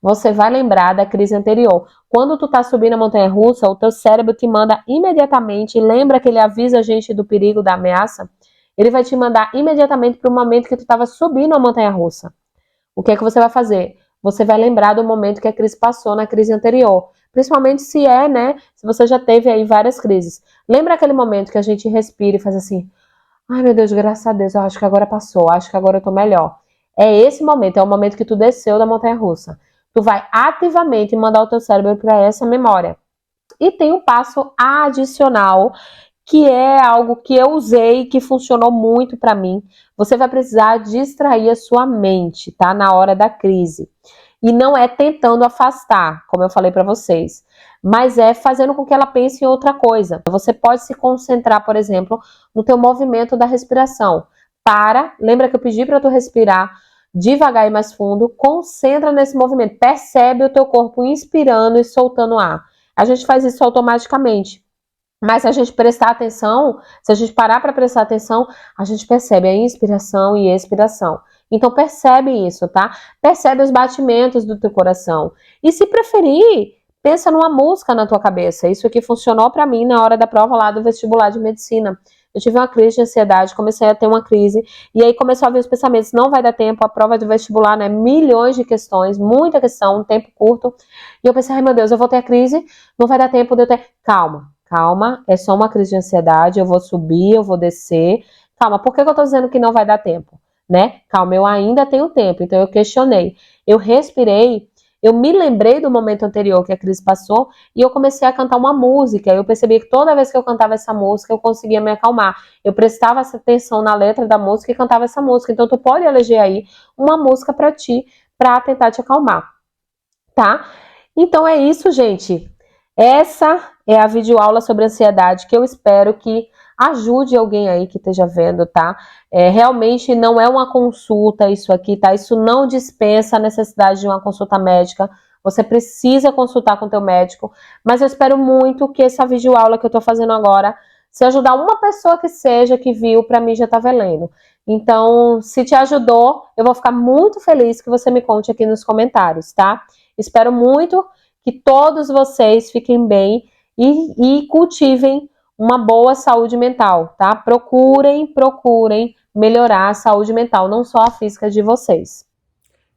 Você vai lembrar da crise anterior. Quando tu tá subindo a montanha-russa, o teu cérebro te manda imediatamente, lembra que ele avisa a gente do perigo, da ameaça? Ele vai te mandar imediatamente para o momento que tu estava subindo a montanha-russa. O que é que você vai fazer? Você vai lembrar do momento que a crise passou na crise anterior. Principalmente se se você já teve aí várias crises. Lembra aquele momento que a gente respira e faz assim, ai meu Deus, graças a Deus, eu acho que agora passou, acho que agora eu tô melhor. É esse momento, é o momento que tu desceu da montanha-russa. Tu vai ativamente mandar o teu cérebro para essa memória. E tem um passo adicional, que é algo que eu usei, que funcionou muito para mim. Você vai precisar distrair a sua mente, tá? Na hora da crise. E não é tentando afastar, como eu falei para vocês, mas é fazendo com que ela pense em outra coisa. Você pode se concentrar, por exemplo, no teu movimento da respiração. Lembra que eu pedi para tu respirar devagar e mais fundo, concentra nesse movimento, percebe o teu corpo inspirando e soltando ar. A gente faz isso automaticamente, mas se a gente prestar atenção, se a gente parar para prestar atenção, a gente percebe a inspiração e expiração. Então percebe isso, tá? Percebe os batimentos do teu coração. E se preferir, pensa numa música na tua cabeça. Isso aqui funcionou para mim na hora da prova lá do vestibular de medicina. Eu tive uma crise de ansiedade, comecei a ter uma crise, e aí começou a vir os pensamentos, não vai dar tempo, a prova do vestibular, né, milhões de questões, muita questão, um tempo curto, e eu pensei, ai meu Deus, eu vou ter a crise, não vai dar tempo de eu ter... Calma, é só uma crise de ansiedade, eu vou subir, eu vou descer, calma, por que eu tô dizendo que não vai dar tempo, né? Calma, eu ainda tenho tempo, então eu questionei, eu respirei, eu me lembrei do momento anterior que a crise passou e eu comecei a cantar uma música. Eu percebi que toda vez que eu cantava essa música, eu conseguia me acalmar. Eu prestava essa atenção na letra da música e cantava essa música. Então, tu pode eleger aí uma música para ti, para tentar te acalmar, tá? Então, é isso, gente. Essa é a videoaula sobre ansiedade que eu espero que ajude alguém aí que esteja vendo, tá? Realmente não é uma consulta isso aqui, tá? Isso não dispensa a necessidade de uma consulta médica. Você precisa consultar com o teu médico, mas eu espero muito que essa videoaula que eu tô fazendo agora, se ajudar uma pessoa que seja que viu, pra mim já tá valendo. Então, se te ajudou, eu vou ficar muito feliz que você me conte aqui nos comentários, tá? Espero muito que todos vocês fiquem bem e cultivem uma boa saúde mental, tá? Procurem melhorar a saúde mental, não só a física de vocês.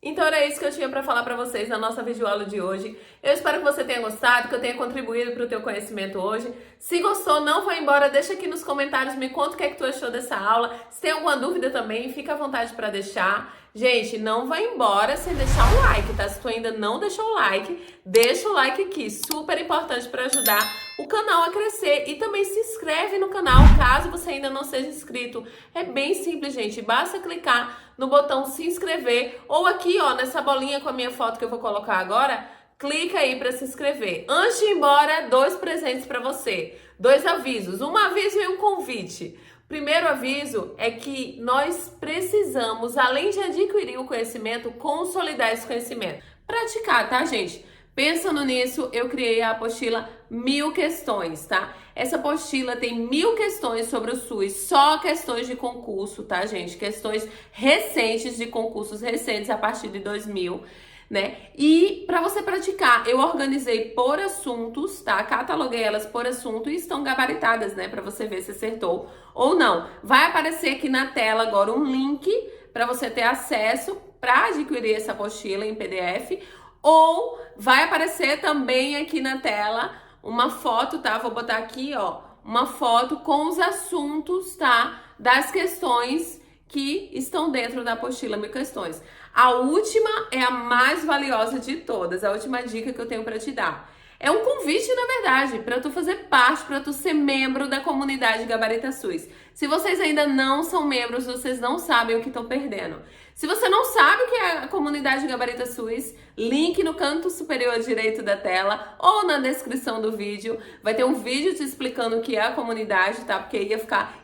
Então era isso que eu tinha para falar para vocês na nossa videoaula de hoje. Eu espero que você tenha gostado, que eu tenha contribuído para o teu conhecimento hoje. Se gostou, não vai embora, deixa aqui nos comentários, me conta o que é que tu achou dessa aula. Se tem alguma dúvida também, fica à vontade para deixar. Gente, não vai embora sem deixar o like, tá? Se tu ainda não deixou o like, deixa o like aqui, super importante para ajudar o canal a crescer. E também se inscreve no canal, caso você ainda não seja inscrito. É bem simples, gente, basta clicar no botão se inscrever ou aqui, ó, nessa bolinha com a minha foto que eu vou colocar agora, clica aí para se inscrever. Antes de ir embora, 2 presentes para você, 2 avisos, um aviso e um convite. Primeiro aviso é que nós precisamos, além de adquirir o conhecimento, consolidar esse conhecimento. Praticar, tá, gente? Pensando nisso, eu criei a apostila 1000 questões, tá? Essa apostila tem 1000 questões sobre o SUS, só questões de concurso, tá, gente? Questões recentes de concursos recentes a partir de 2000, né? E para você praticar, eu organizei por assuntos, tá? Cataloguei elas por assunto e estão gabaritadas, né? Para você ver se acertou ou não. Vai aparecer aqui na tela agora um link para você ter acesso para adquirir essa apostila em PDF. Ou vai aparecer também aqui na tela uma foto, tá? Vou botar aqui, ó, uma foto com os assuntos, tá? Das questões que estão dentro da apostila 1000 questões. A última é a mais valiosa de todas, a última dica que eu tenho para te dar. É um convite, na verdade, para tu fazer parte, para tu ser membro da comunidade Gabarita SUS. Se vocês ainda não são membros, vocês não sabem o que estão perdendo. Se você não sabe o que é a comunidade Gabarita SUS, link no canto superior direito da tela ou na descrição do vídeo. Vai ter um vídeo te explicando o que é a comunidade, tá? Porque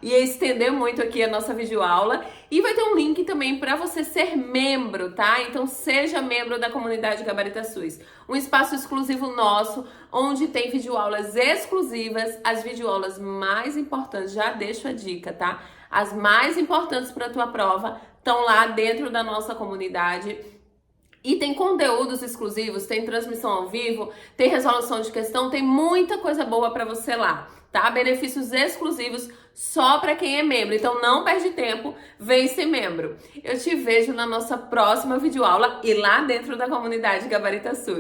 ia estender muito aqui a nossa videoaula. E vai ter um link também para você ser membro, tá? Então seja membro da comunidade Gabarita SUS. Um espaço exclusivo nosso, onde tem videoaulas exclusivas, as videoaulas mais importantes, já deixo a dica, tá? As mais importantes para a tua prova estão lá dentro da nossa comunidade. E tem conteúdos exclusivos, tem transmissão ao vivo, tem resolução de questão, tem muita coisa boa para você lá, tá? Benefícios exclusivos só para quem é membro. Então não perde tempo, vem ser membro. Eu te vejo na nossa próxima videoaula e lá dentro da comunidade Gabarita SUS.